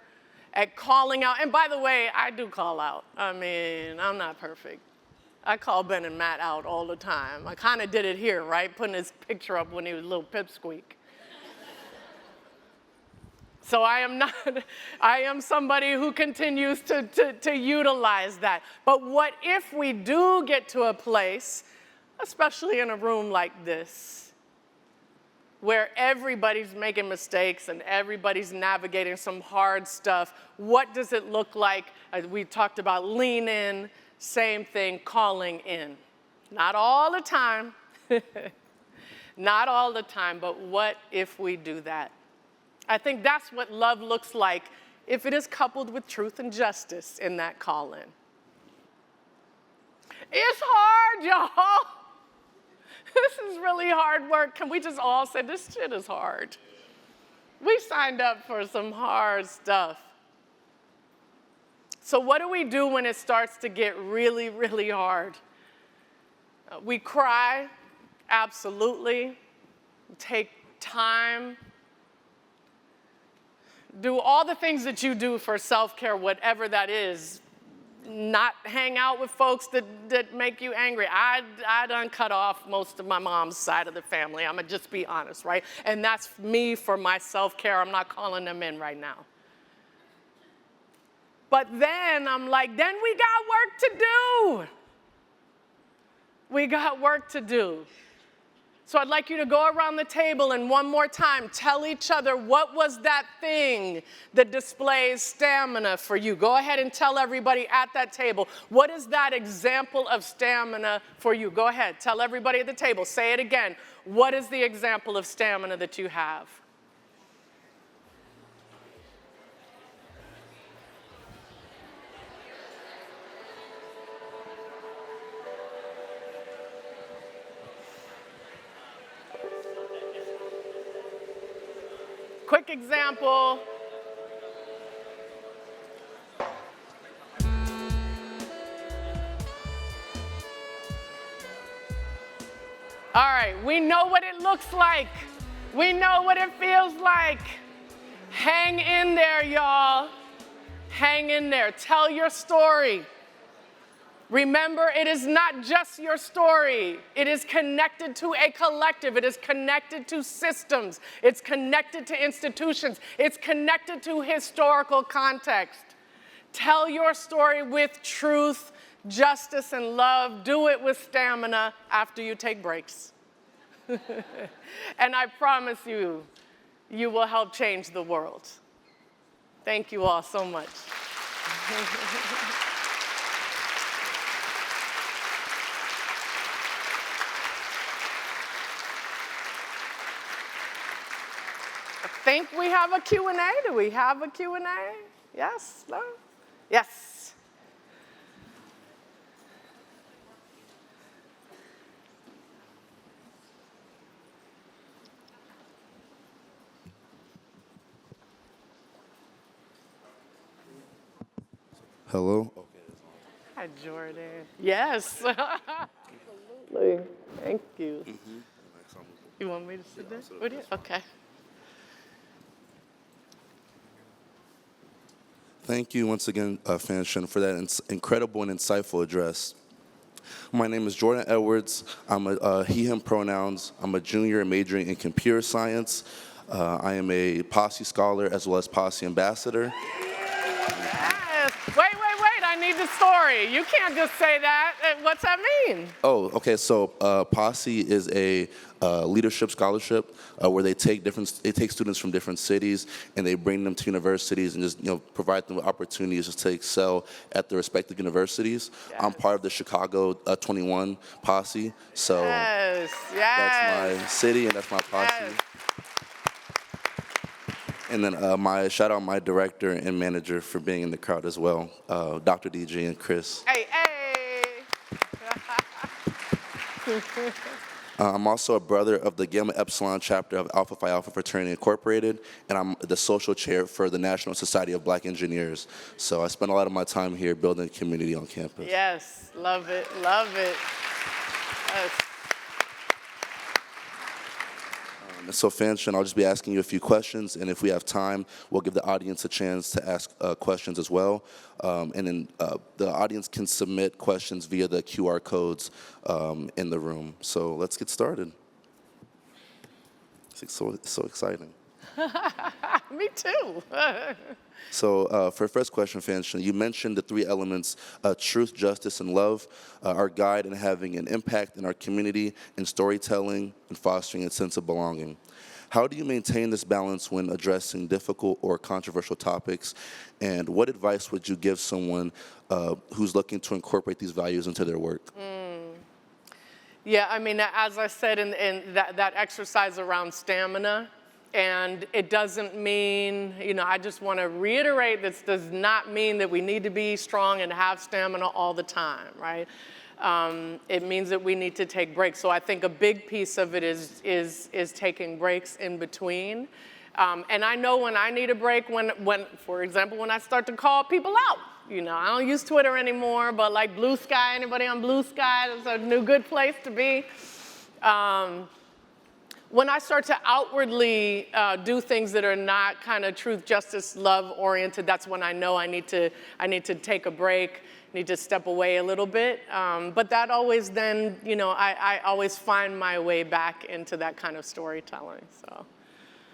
at calling out. And by the way, I do call out. I mean, I'm not perfect. I call Ben and Matt out all the time. I kind of did it here, right? Putting his picture up when he was a little pipsqueak. So I am somebody who continues to utilize that. But what if we do get to a place, especially in a room like this, where everybody's making mistakes and everybody's navigating some hard stuff? What does it look like? We talked about lean in, same thing, calling in. Not all the time, not all the time, but what if we do that? I think that's what love looks like if it is coupled with truth and justice in that call-in. It's hard, y'all. This is really hard work. Can we just all say, this shit is hard? We signed up for some hard stuff. So what do we do when it starts to get really, really hard? We cry, absolutely. Take time. Do all the things that you do for self-care, whatever that is. Not hang out with folks that make you angry. I done cut off most of my mom's side of the family. I'm gonna just be honest, right? And that's me for my self-care. I'm not calling them in right now. But then I'm like, then we got work to do. We got work to do. So I'd like you to go around the table and one more time tell each other, what was that thing that displays stamina for you? Go ahead and tell everybody at that table, what is that example of stamina for you? Go ahead, tell everybody at the table. Say it again. What is the example of stamina that you have? quick example. All right, we know what it looks like. We know what it feels like. Hang in there, y'all. Hang in there. Tell your story. Remember, it is not just your story. It is connected to a collective. It is connected to systems. It's connected to institutions. It's connected to historical context. Tell your story with truth, justice, and love. Do it with stamina after you take breaks. And I promise you, you will help change the world. Thank you all so much. I think we have a Q&A. Do we have a Q&A? Yes? No? Yes. Hello? Hi, Jordan. Yes. Absolutely. Thank you. You want me to sit there with you? Okay. Thank you once again, Fanshen, for that incredible and insightful address. My name is Jordan Edwards. I'm a he, him pronouns. I'm a junior majoring in computer science. I am a Posse scholar as well as Posse ambassador. Yes. Wait. I need the story. You can't just say that. What's that mean? Oh, okay. So Posse is a leadership scholarship where they take students from different cities and they bring them to universities and just provide them with opportunities just to excel at their respective universities. Yes. I'm part of the Chicago 21 Posse, so Yes. that's my city and that's my posse. Yes. And then shout out my director and manager for being in the crowd as well, Dr. DJ and Chris. Hey. I'm also a brother of the Gamma Epsilon chapter of Alpha Phi Alpha Fraternity Incorporated, and I'm the social chair for the National Society of Black Engineers. So I spend a lot of my time here building community on campus. Yes. Love it. Yes. So Fanshen, I'll just be asking you a few questions, and if we have time, we'll give the audience a chance to ask questions as well. And then the audience can submit questions via the QR codes in the room. So let's get started. It's so exciting. Me too. So for first question, Fanshen, you mentioned the three elements, truth, justice, and love, our guide in having an impact in our community, in storytelling, and fostering a sense of belonging. How do you maintain this balance when addressing difficult or controversial topics? And what advice would you give someone who's looking to incorporate these values into their work? Yeah, I mean, as I said in that exercise around stamina, and it doesn't mean, I just want to reiterate, this does not mean that we need to be strong and have stamina all the time, right? It means that we need to take breaks. So I think a big piece of it is taking breaks in between. And I know when I need a break, when, for example, when I start to call people out. I don't use Twitter anymore, but like Blue Sky, anybody on Blue Sky? It's a new good place to be. When I start to outwardly do things that are not kind of truth, justice, love oriented, that's when I know I need to take a break, need to step away a little bit. But that always then, I always find my way back into that kind of storytelling. So.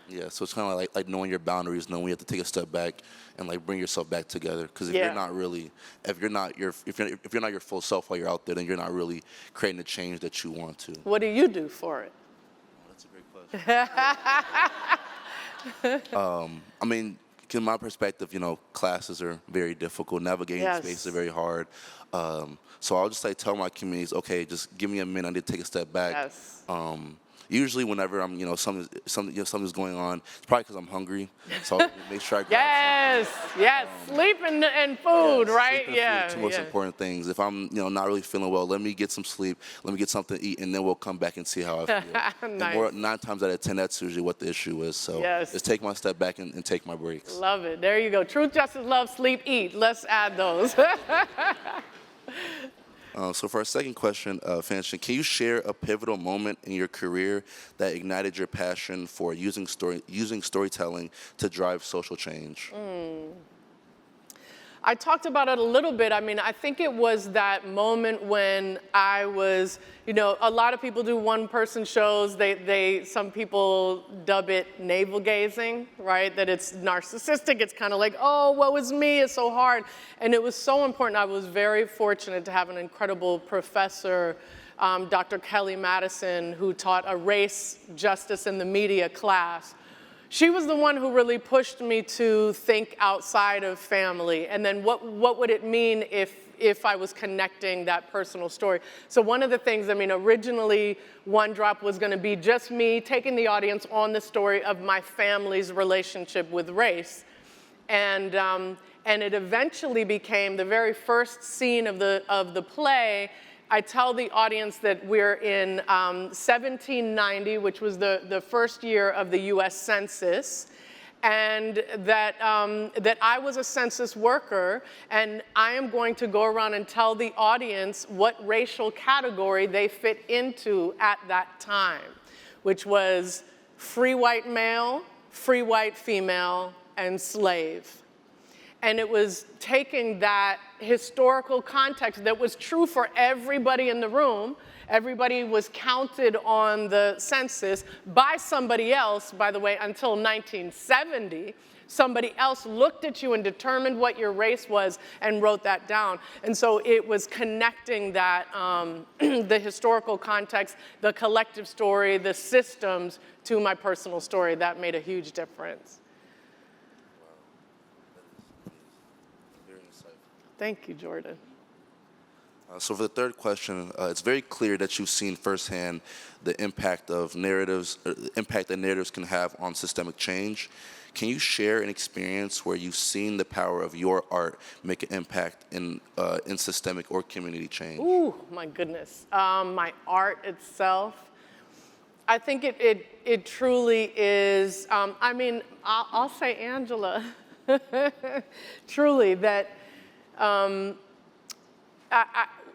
Yeah, so it's kind of like knowing your boundaries, knowing you have to take a step back and like bring yourself back together. Because if you're not your full self while you're out there, then you're not really creating the change that you want to. What do you do for it? That's a great question. I mean, in my perspective, classes are very difficult. Navigating space is very hard. So I'll just tell my communities, okay, just give me a minute. I need to take a step back. Yes. Usually, whenever I'm, something's going on, it's probably because I'm hungry. So I'll make sure I grab Yes, yes, sleep and food, right? sleep and Yeah, food, two most yeah. important things. If I'm, not really feeling well, let me get some sleep. Let me get something to eat, and then we'll come back and see how I feel. And Nice. 9 times out of 10, that's usually what the issue is. So Yes. just take my step back and take my breaks. Love it. There you go. Truth, justice, love, sleep, eat. Let's add those. So for our second question, Fanshen, can you share a pivotal moment in your career that ignited your passion for using storytelling to drive social change? I talked about it a little bit. I mean, I think it was that moment when I was, a lot of people do one-person shows. Some people dub it navel gazing, right? That it's narcissistic. It's kind of like, oh, woe is me. It's so hard. And it was so important. I was very fortunate to have an incredible professor, Dr. Kelly Madison, who taught a race, justice, and the media class. She was the one who really pushed me to think outside of family, and then what would it mean if I was connecting that personal story. So one of the things, originally One Drop was going to be just me taking the audience on the story of my family's relationship with race, and it eventually became the very first scene of the play. I tell the audience that we're in 1790, which was the first year of the US Census, and that I was a census worker, and I am going to go around and tell the audience what racial category they fit into at that time, which was free white male, free white female, and slave. And it was taking that historical context that was true for everybody in the room. Everybody was counted on the census by somebody else, by the way, until 1970. Somebody else looked at you and determined what your race was and wrote that down. And so it was connecting that, the historical context, the collective story, the systems to my personal story. That made a huge difference. Thank you, Jordan. So for the third question, it's very clear that you've seen firsthand the impact of narratives, the impact that narratives can have on systemic change. Can you share an experience where you've seen the power of your art make an impact in systemic or community change? Ooh, my goodness. My art itself, I think it truly is. I'll say Angela. Truly, that.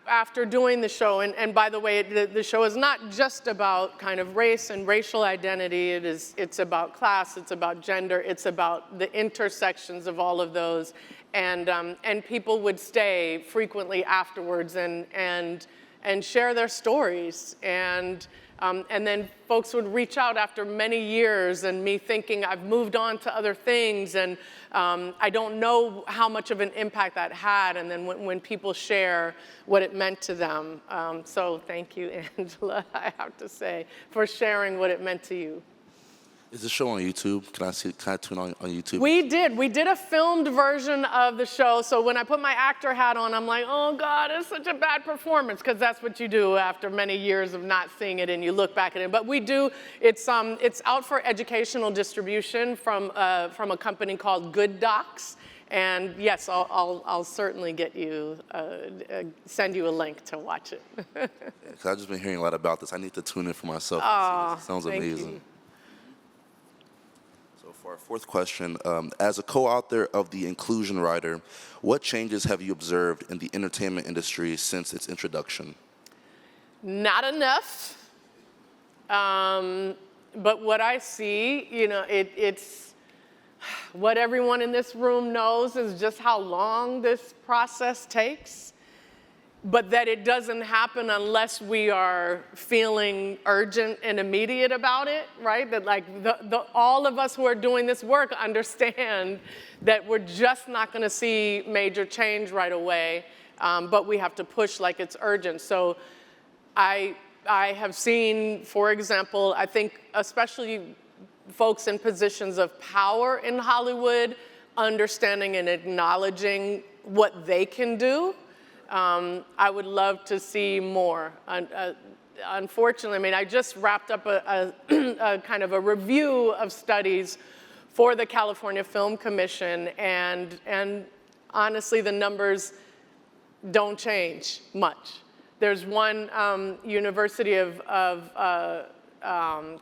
After doing the show, and by the way, the show is not just about kind of race and racial identity. It's about class, it's about gender, it's about the intersections of all of those, and people would stay frequently afterwards and share their stories, and then folks would reach out after many years, and me thinking I've moved on to other things, and I don't know how much of an impact that had, and then when people share what it meant to them. So thank you, Angela, I have to say, for sharing what it meant to you. Is the show on YouTube? Can I tune on YouTube? We did a filmed version of the show, so when I put my actor hat on, I'm like, oh God, it's such a bad performance, because that's what you do after many years of not seeing it, and you look back at it. But we do, it's out for educational distribution from a company called Good Docs, and yes, I'll certainly get you, send you a link to watch it. Because I've just been hearing a lot about this. I need to tune in for myself. Oh, It sounds thank amazing. you. For our fourth question, as a co-author of The Inclusion Rider, what changes have you observed in the entertainment industry since its introduction? Not enough. But what I see, it's what everyone in this room knows is just how long this process takes. But that it doesn't happen unless we are feeling urgent and immediate about it, right? That like all of us who are doing this work understand that we're just not going to see major change right away, but we have to push like it's urgent. So I have seen, for example, I think especially folks in positions of power in Hollywood understanding and acknowledging what they can do. I would love to see more. unfortunately, I mean, I just wrapped up a kind of a review of studies for the California Film Commission, and honestly, the numbers don't change much. There's one University of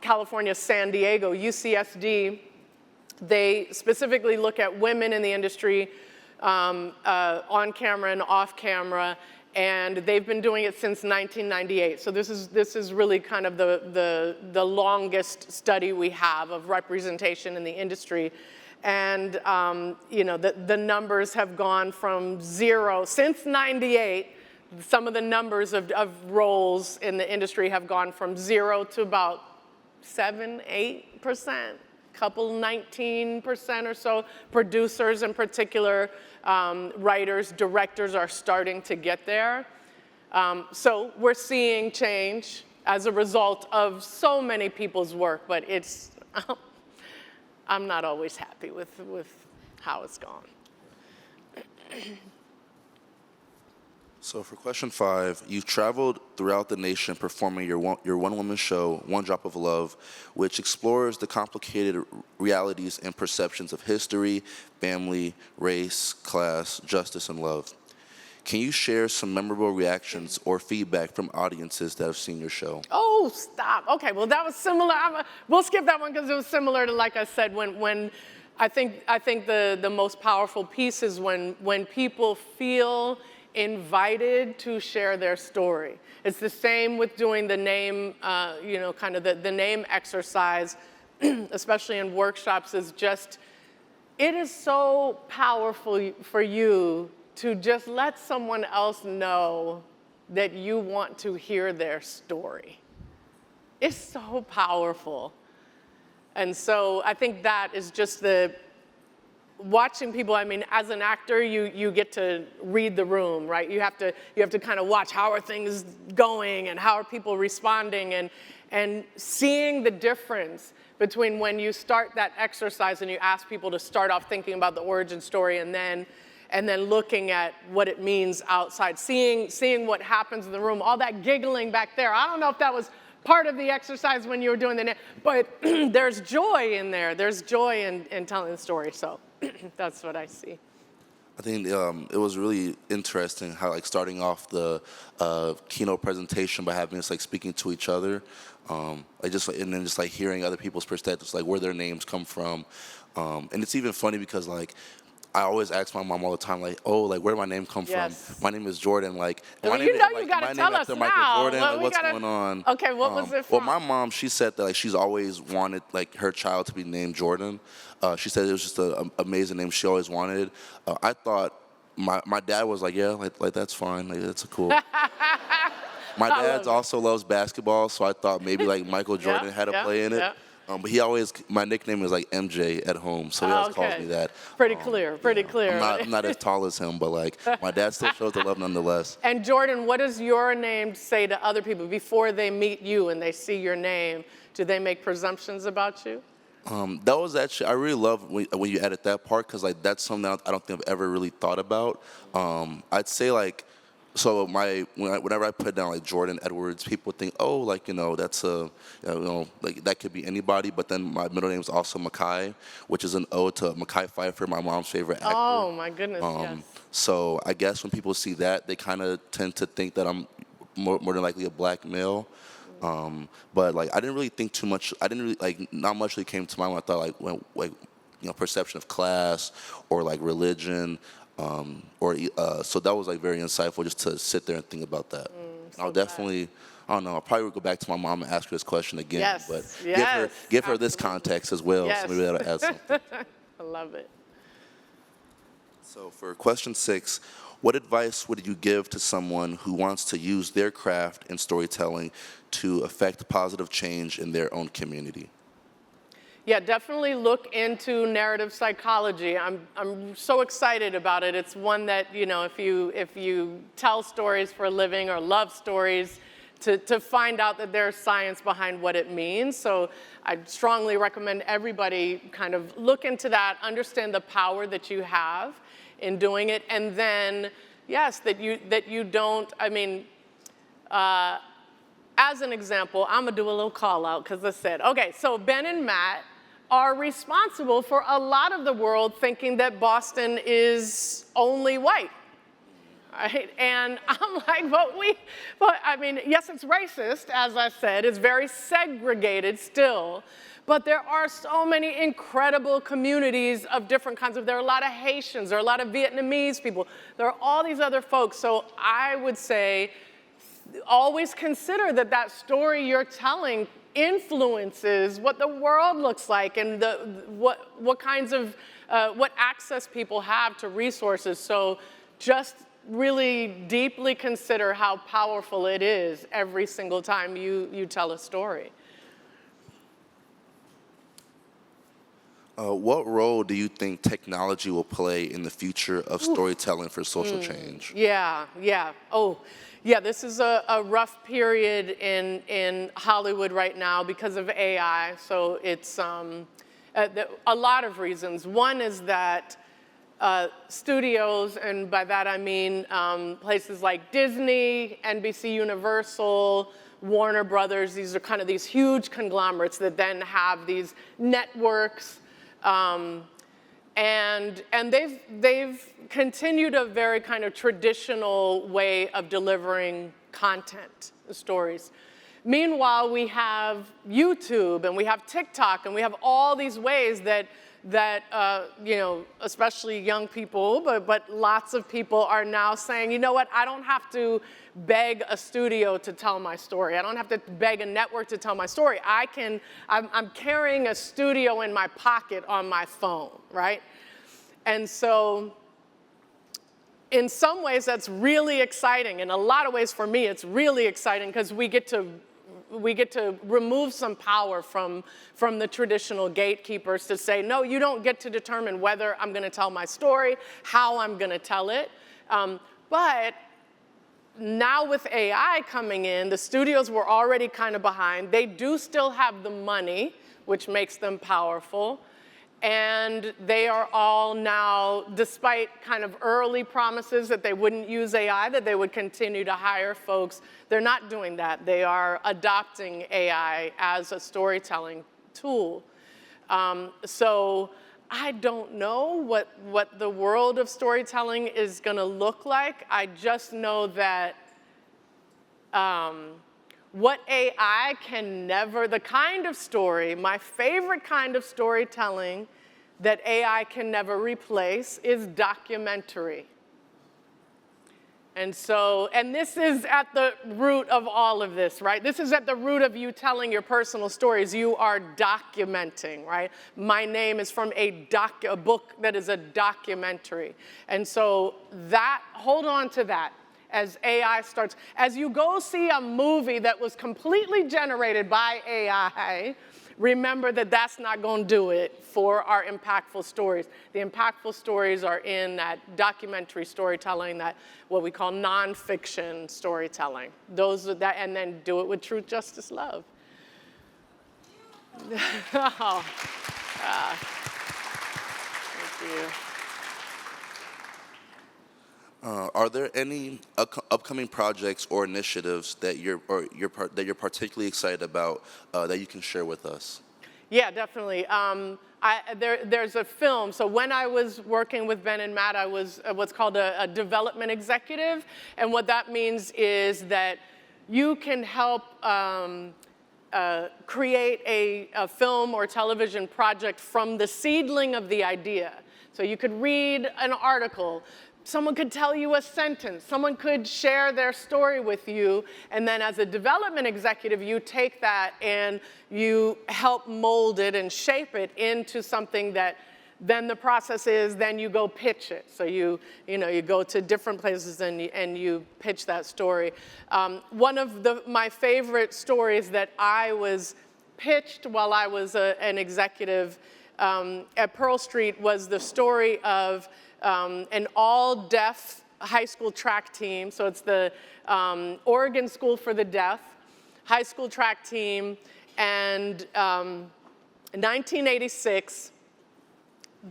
California, San Diego, UCSD. They specifically look at women in the industry, on camera and off camera, and they've been doing it since 1998. So this is really kind of the longest study we have of representation in the industry. And you know, the numbers have gone from 0 since '98. Some of the numbers of roles in the industry have gone from 0 to about 7-8%. Couple 19% or so. Producers in particular, writers, directors are starting to get there. So we're seeing change as a result of so many people's work, but it's, I'm not always happy with how it's gone. So for question 5, you've traveled throughout the nation performing your one-woman show, One Drop of Love, which explores the complicated realities and perceptions of history, family, race, class, justice, and love. Can you share some memorable reactions or feedback from audiences that have seen your show? Oh, stop. Okay, well, that was similar. We'll skip that one because it was similar to, like I said, when I think the most powerful piece is when people feel invited to share their story. It's the same with doing the name, you know, kind of the name exercise, especially in workshops, is just, it is so powerful for you to just let someone else know that you want to hear their story. It's so powerful. And so I think that is just watching people. I mean, as an actor, you get to read the room, right? You have to kind of watch, how are things going and how are people responding, and seeing the difference between when you start that exercise and you ask people to start off thinking about the origin story and then looking at what it means outside, seeing what happens in the room, all that giggling back there. I don't know if that was part of the exercise when you were doing but there's joy in there. There's joy in telling the story. So that's what I see. I think it was really interesting how, like, starting off the keynote presentation by having us, like, speaking to each other, and then just like hearing other people's perspectives, like where their names come from, and it's even funny because, like, I always ask my mom all the time, like, oh, like, where did my name come from? My name is Jordan, like, well, my name you gotta tell us now. Michael Jordan, like, what's going on? Okay, what was it from? Well, my mom, she said that, like, she's always wanted, like, her child to be named Jordan. She said it was just an amazing name she always wanted. I thought, my dad was like, yeah, like that's fine, like, that's cool. My dad also loves basketball, so I thought maybe, like, Michael Jordan had a play in it. But he always, my nickname is like MJ at home, so he always calls me that. Pretty clear. I'm not as tall as him, but, like, my dad still shows the love nonetheless. And Jordan, what does your name say to other people before they meet you and they see your name? Do they make presumptions about you? That was actually, I really love when you added that part, because, like, that's something that I don't think I've ever really thought about. I'd say, like, so whenever I put down, like, Jordan Edwards, people think, oh, like, you know, that's like, that could be anybody. But then my middle name is also Mackay, which is an ode to Mackay Pfeiffer, my mom's favorite actor. Oh my goodness, yes. So I guess when people see that, they kind of tend to think that I'm more than likely a black male. But, like, I didn't really think too much. I didn't really, like, not much really came to mind when I thought, like, like, you know, perception of class or, like, religion. So that was, like, very insightful just to sit there and think about that. I'll definitely, I don't know, I'll probably go back to my mom and ask her this question again. But give her this context as well, so maybe that'll add something. I love it. So for question 6, what advice would you give to someone who wants to use their craft in storytelling to affect positive change in their own community? Yeah, definitely look into narrative psychology. I'm so excited about it. It's one that, you know, if you tell stories for a living or love stories, to find out that there's science behind what it means. So I'd strongly recommend everybody kind of look into that, understand the power that you have in doing it, and then, yes, that you don't, I mean, as an example, I'm gonna do a little call out because I said, okay, so Ben and Matt are responsible for a lot of the world thinking that Boston is only white. Right? And I'm like, but I mean, yes, it's racist, as I said, it's very segregated still, but there are so many incredible communities of different kinds there are a lot of Haitians, there are a lot of Vietnamese people, there are all these other folks, so I would say, always consider that that story you're telling influences what the world looks like and what kinds of, what access people have to resources, so just really deeply consider how powerful it is every single time you tell a story. What role do you think technology will play in the future of storytelling for social change? Yeah. Oh, yeah, this is a rough period in Hollywood right now because of AI. So it's a lot of reasons. One is that studios, and by that I mean places like Disney, NBC Universal, Warner Brothers, these are kind of these huge conglomerates that then have these networks, and they've continued a very kind of traditional way of delivering content, stories. Meanwhile, we have YouTube and we have TikTok and we have all these ways that you know, especially young people, but lots of people are now saying, you know what, I don't have to beg a studio to tell my story. I don't have to beg a network to tell my story. I'm carrying a studio in my pocket on my phone, right? And so in some ways that's really exciting. In a lot of ways for me, it's really exciting because we get to remove some power from the traditional gatekeepers to say, no, you don't get to determine whether I'm going to tell my story, how I'm going to tell it. But now with AI coming in, the studios were already kind of behind. They do still have the money, which makes them powerful. And they are all now, despite kind of early promises that they wouldn't use AI, that they would continue to hire folks, they're not doing that. They are adopting AI as a storytelling tool. So I don't know what the world of storytelling is going to look like. I just know that what AI can never, the kind of story, my favorite kind of storytelling that AI can never replace is documentary. And so, and this is at the root of all of this, right? This is at the root of you telling your personal stories. You are documenting, right? My name is from a book that is a documentary. And so that, hold on to that. As AI starts, as you go see a movie that was completely generated by AI, remember that that's not going to do it for our impactful stories. The impactful stories are in that documentary storytelling, that what we call nonfiction storytelling. Those are that, and then do it with truth, justice, love. Oh, thank you. Are there any upcoming projects or initiatives that you're particularly excited about that you can share with us? Yeah, definitely. There's a film. So when I was working with Ben and Matt, I was what's called a development executive, and what that means is that you can help create a film or television project from the seedling of the idea. So you could read an article. Someone could tell you a sentence. Someone could share their story with you. And then as a development executive, you take that and you help mold it and shape it into something that then the process is, then you go pitch it. So you go to different places and you pitch that story. One of my favorite stories that I was pitched while I was an executive at Pearl Street was the story of an all-deaf high school track team. So it's the Oregon School for the Deaf high school track team. And in 1986,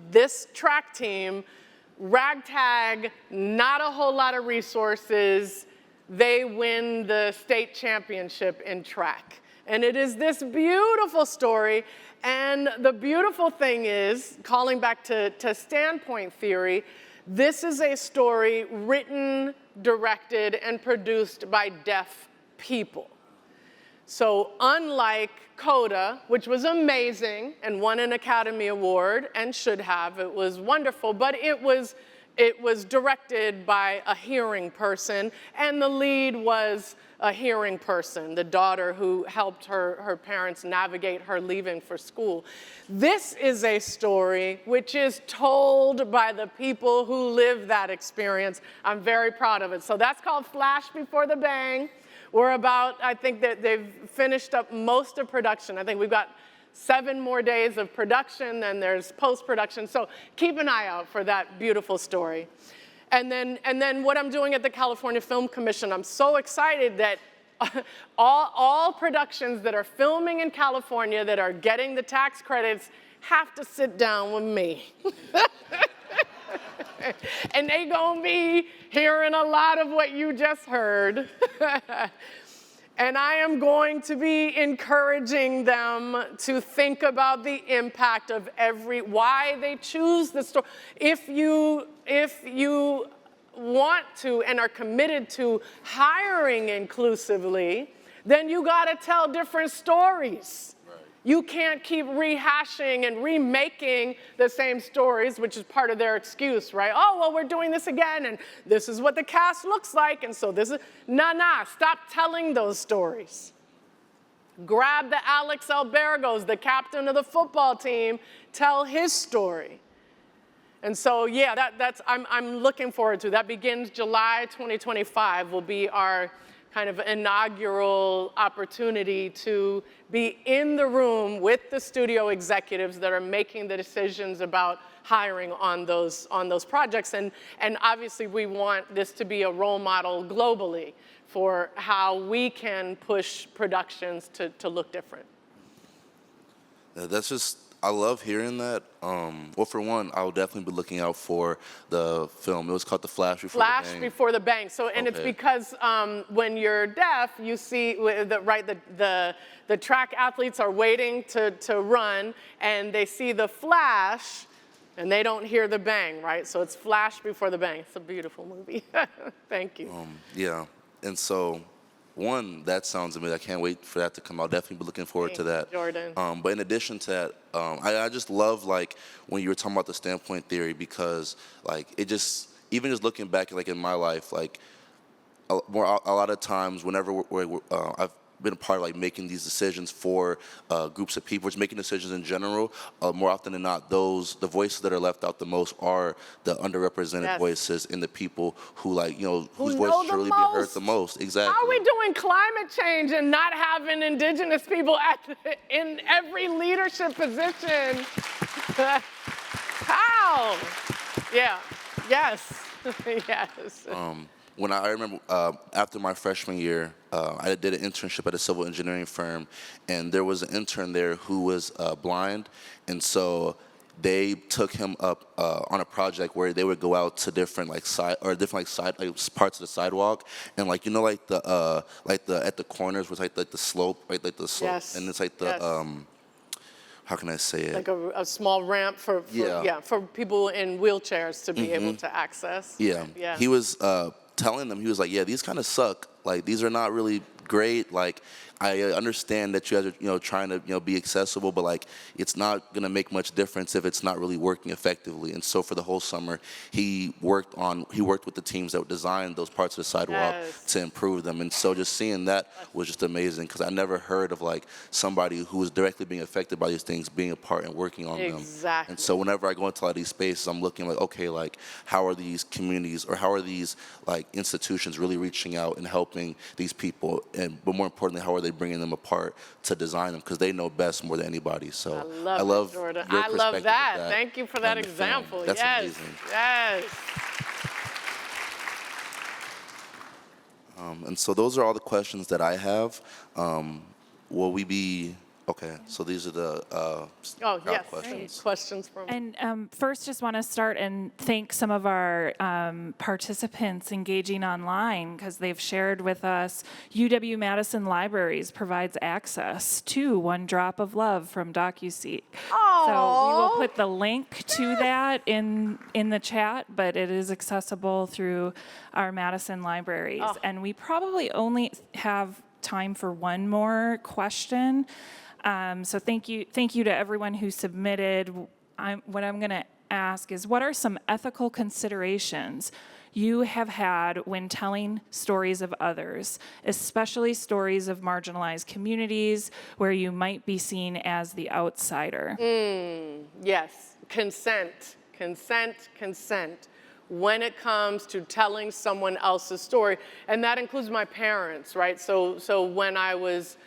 this track team, ragtag, not a whole lot of resources, they win the state championship in track. And it is this beautiful story. And the beautiful thing is, calling back to standpoint theory, this is a story written, directed, and produced by deaf people. So unlike Coda, which was amazing and won an Academy Award and should have, it was wonderful, but it was directed by a hearing person, and the lead was a hearing person, the daughter who helped her parents navigate her leaving for school. This is a story which is told by the people who live that experience. I'm very proud of it. So that's called Flash Before the Bang. We're about, I think that they've finished up most of production. I think we've got 7 more days of production, and there's post-production. So keep an eye out for that beautiful story. And then what I'm doing at the California Film Commission, I'm so excited that all productions that are filming in California that are getting the tax credits have to sit down with me. And they gonna be hearing a lot of what you just heard. And I am going to be encouraging them to think about the impact of why they choose the story. If you want to and are committed to hiring inclusively, then you gotta tell different stories. You can't keep rehashing and remaking the same stories, which is part of their excuse, right? Oh, well, we're doing this again, and this is what the cast looks like, and so this is, nah, stop telling those stories. Grab the Alex Albergos, the captain of the football team, tell his story. And so, yeah, I'm looking forward to that. Begins July 2025 will be our kind of inaugural opportunity to be in the room with the studio executives that are making the decisions about hiring on those projects. And obviously we want this to be a role model globally for how we can push productions to look different. That's just, I love hearing that. Well, for one, I'll definitely be looking out for the film. It was called The Flash Before the Bang. Flash Before the Bang. So, and it's because when you're deaf, you see, the track athletes are waiting to run, and they see the flash, and they don't hear the bang, right? So it's Flash Before the Bang. It's a beautiful movie. Thank you. Yeah, and so, one, that sounds amazing. I can't wait for that to come out. Definitely be looking forward to that. Jordan. But in addition to that, I just love like when you were talking about the standpoint theory, because like it just, even just looking back like in my life, like a lot of times whenever I've been a part of like making these decisions for groups of people, just making decisions in general, more often than not, the voices that are left out the most are the underrepresented voices and the people who like, whose voices should really be heard the most. Exactly. How are we doing climate change and not having indigenous people in every leadership position? How? Yeah, yes, yes. When I remember after my freshman year, I did an internship at a civil engineering firm, and there was an intern there who was blind, and so they took him up on a project where they would go out to different parts of the sidewalk, and like at the corners was like the slope, right, like the slope, yes. and it's like the how can I say it? Like a small ramp for people in wheelchairs to be able to access. Yeah. He was telling them, he was like, yeah, these kind of suck. Like, these are not really great. Like, I understand that you guys are, trying to, be accessible, but like, it's not gonna make much difference if it's not really working effectively. And so for the whole summer, he worked with the teams that would design those parts of the sidewalk to improve them. And so just seeing that was just amazing, because I never heard of like somebody who was directly being affected by these things being a part and working on them. Exactly. And so whenever I go into a lot of these spaces, I'm looking like, okay, like how are these communities or how are these like institutions really reaching out and helping these people? But more importantly, how are they bringing them apart to design them, because they know best more than anybody. So I love Jordan. your I love perspective that. of that. Thank you for that example. That's yes. amazing. Yes. And so those are all the questions that I have. Will we be Okay, so these are the Oh, crowd yes, questions. some questions from. And first, just want to start and thank some of our participants engaging online because they've shared with us UW-Madison Libraries provides access to One Drop of Love from DocuSeek. So we will put the link to that in the chat, but it is accessible through our Madison libraries. And we probably only have time for one more question. So thank you to everyone who submitted. What I'm going to ask is, what are some ethical considerations you have had when telling stories of others, especially stories of marginalized communities where you might be seen as the outsider? Yes, consent, when it comes to telling someone else's story. And that includes my parents, right? So when I was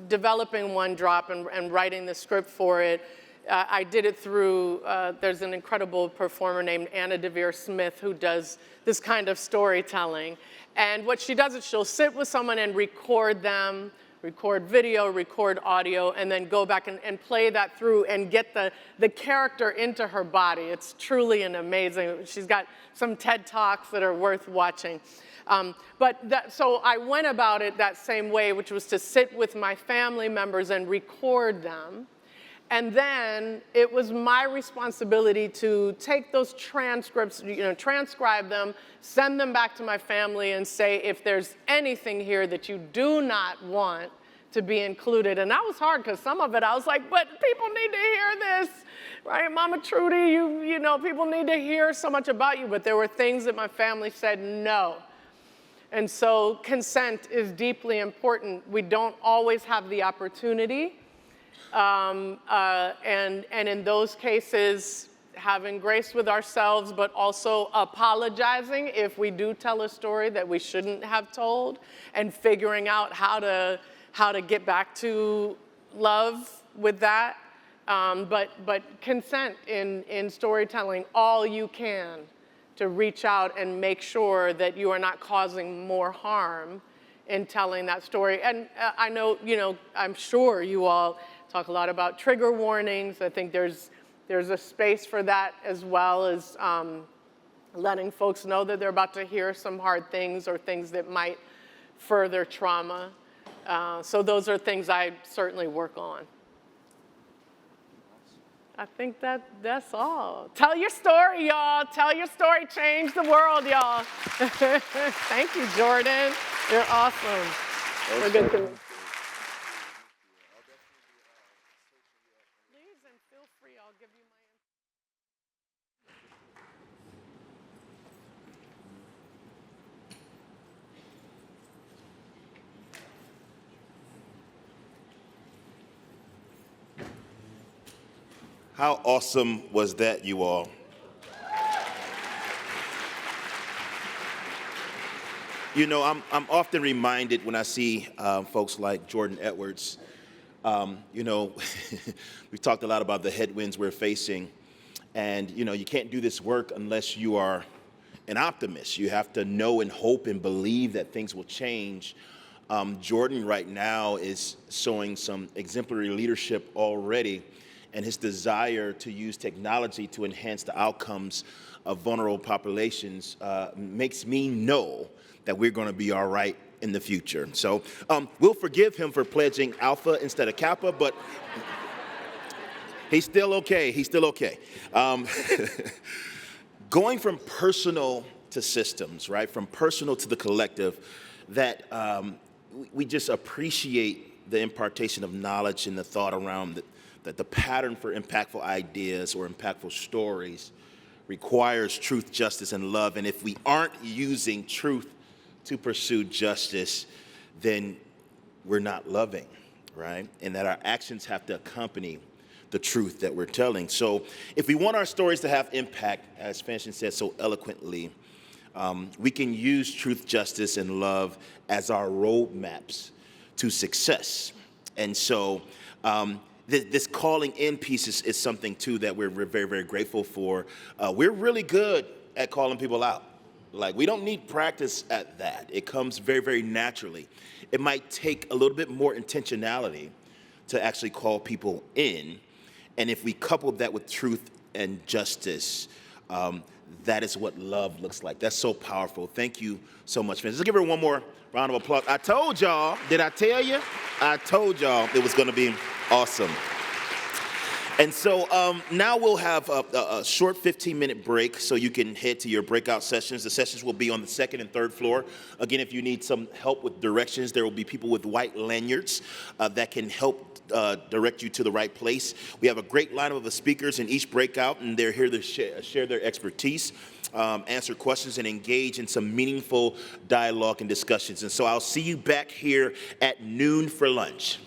developing One Drop and writing the script for it, I did it through, there's an incredible performer named Anna DeVere Smith who does this kind of storytelling. And what she does is she'll sit with someone and record them, record video, record audio, and then go back and play that through and get the character into her body. It's truly an amazing, she's got some TED Talks that are worth watching. So I went about it that same way, which was to sit with my family members and record them. And then it was my responsibility to take those transcripts, transcribe them, send them back to my family and say, if there's anything here that you do not want to be included. And that was hard because some of it I was like, but people need to hear this, right? Mama Trudy, you know, people need to hear so much about you. But there were things that my family said no. And so consent is deeply important. We don't always have the opportunity. And in those cases, having grace with ourselves, but also apologizing if we do tell a story that we shouldn't have told, and figuring out how to get back to love with that. But consent in storytelling, all you can to reach out and make sure that you are not causing more harm in telling that story. And I know, I'm sure you all talk a lot about trigger warnings. I think there's a space for that, as well as letting folks know that they're about to hear some hard things or things that might further trauma. So those are things I certainly work on. I think that's all. Tell your story, y'all. Tell your story. Change the world, y'all. Thank you, Jordan. You're awesome. We're good to meet you. Please, and feel free. I'll give you my How awesome was that, you all? I'm often reminded when I see folks like Jordan Edwards. We've talked a lot about the headwinds we're facing, and you can't do this work unless you are an optimist. You have to know and hope and believe that things will change. Jordan right now is showing some exemplary leadership already, and his desire to use technology to enhance the outcomes of vulnerable populations makes me know that we're going to be all right in the future. So we'll forgive him for pledging Alpha instead of Kappa, but he's still okay. He's still okay. Going from personal to systems, right? From personal to the collective, that we just appreciate the impartation of knowledge and the thought around that the pattern for impactful ideas or impactful stories requires truth, justice, and love. And if we aren't using truth to pursue justice, then we're not loving, right? And that our actions have to accompany the truth that we're telling. So if we want our stories to have impact, as Fanshen said so eloquently, we can use truth, justice, and love as our roadmaps to success. And so this calling in piece is something, too, that we're very, very grateful for. We're really good at calling people out. Like, we don't need practice at that. It comes very, very naturally. It might take a little bit more intentionality to actually call people in. And if we couple that with truth and justice, that is what love looks like. That's so powerful. Thank you so much, fans. Let's give her one more round of applause. I told y'all, did I tell you? I told y'all it was going to be awesome. And so now we'll have a short 15-minute break so you can head to your breakout sessions. The sessions will be on the second and third floor. Again, if you need some help with directions, there will be people with white lanyards that can help direct you to the right place. We have a great lineup of speakers in each breakout, and they're here to share their expertise, answer questions, and engage in some meaningful dialogue and discussions. And so I'll see you back here at noon for lunch.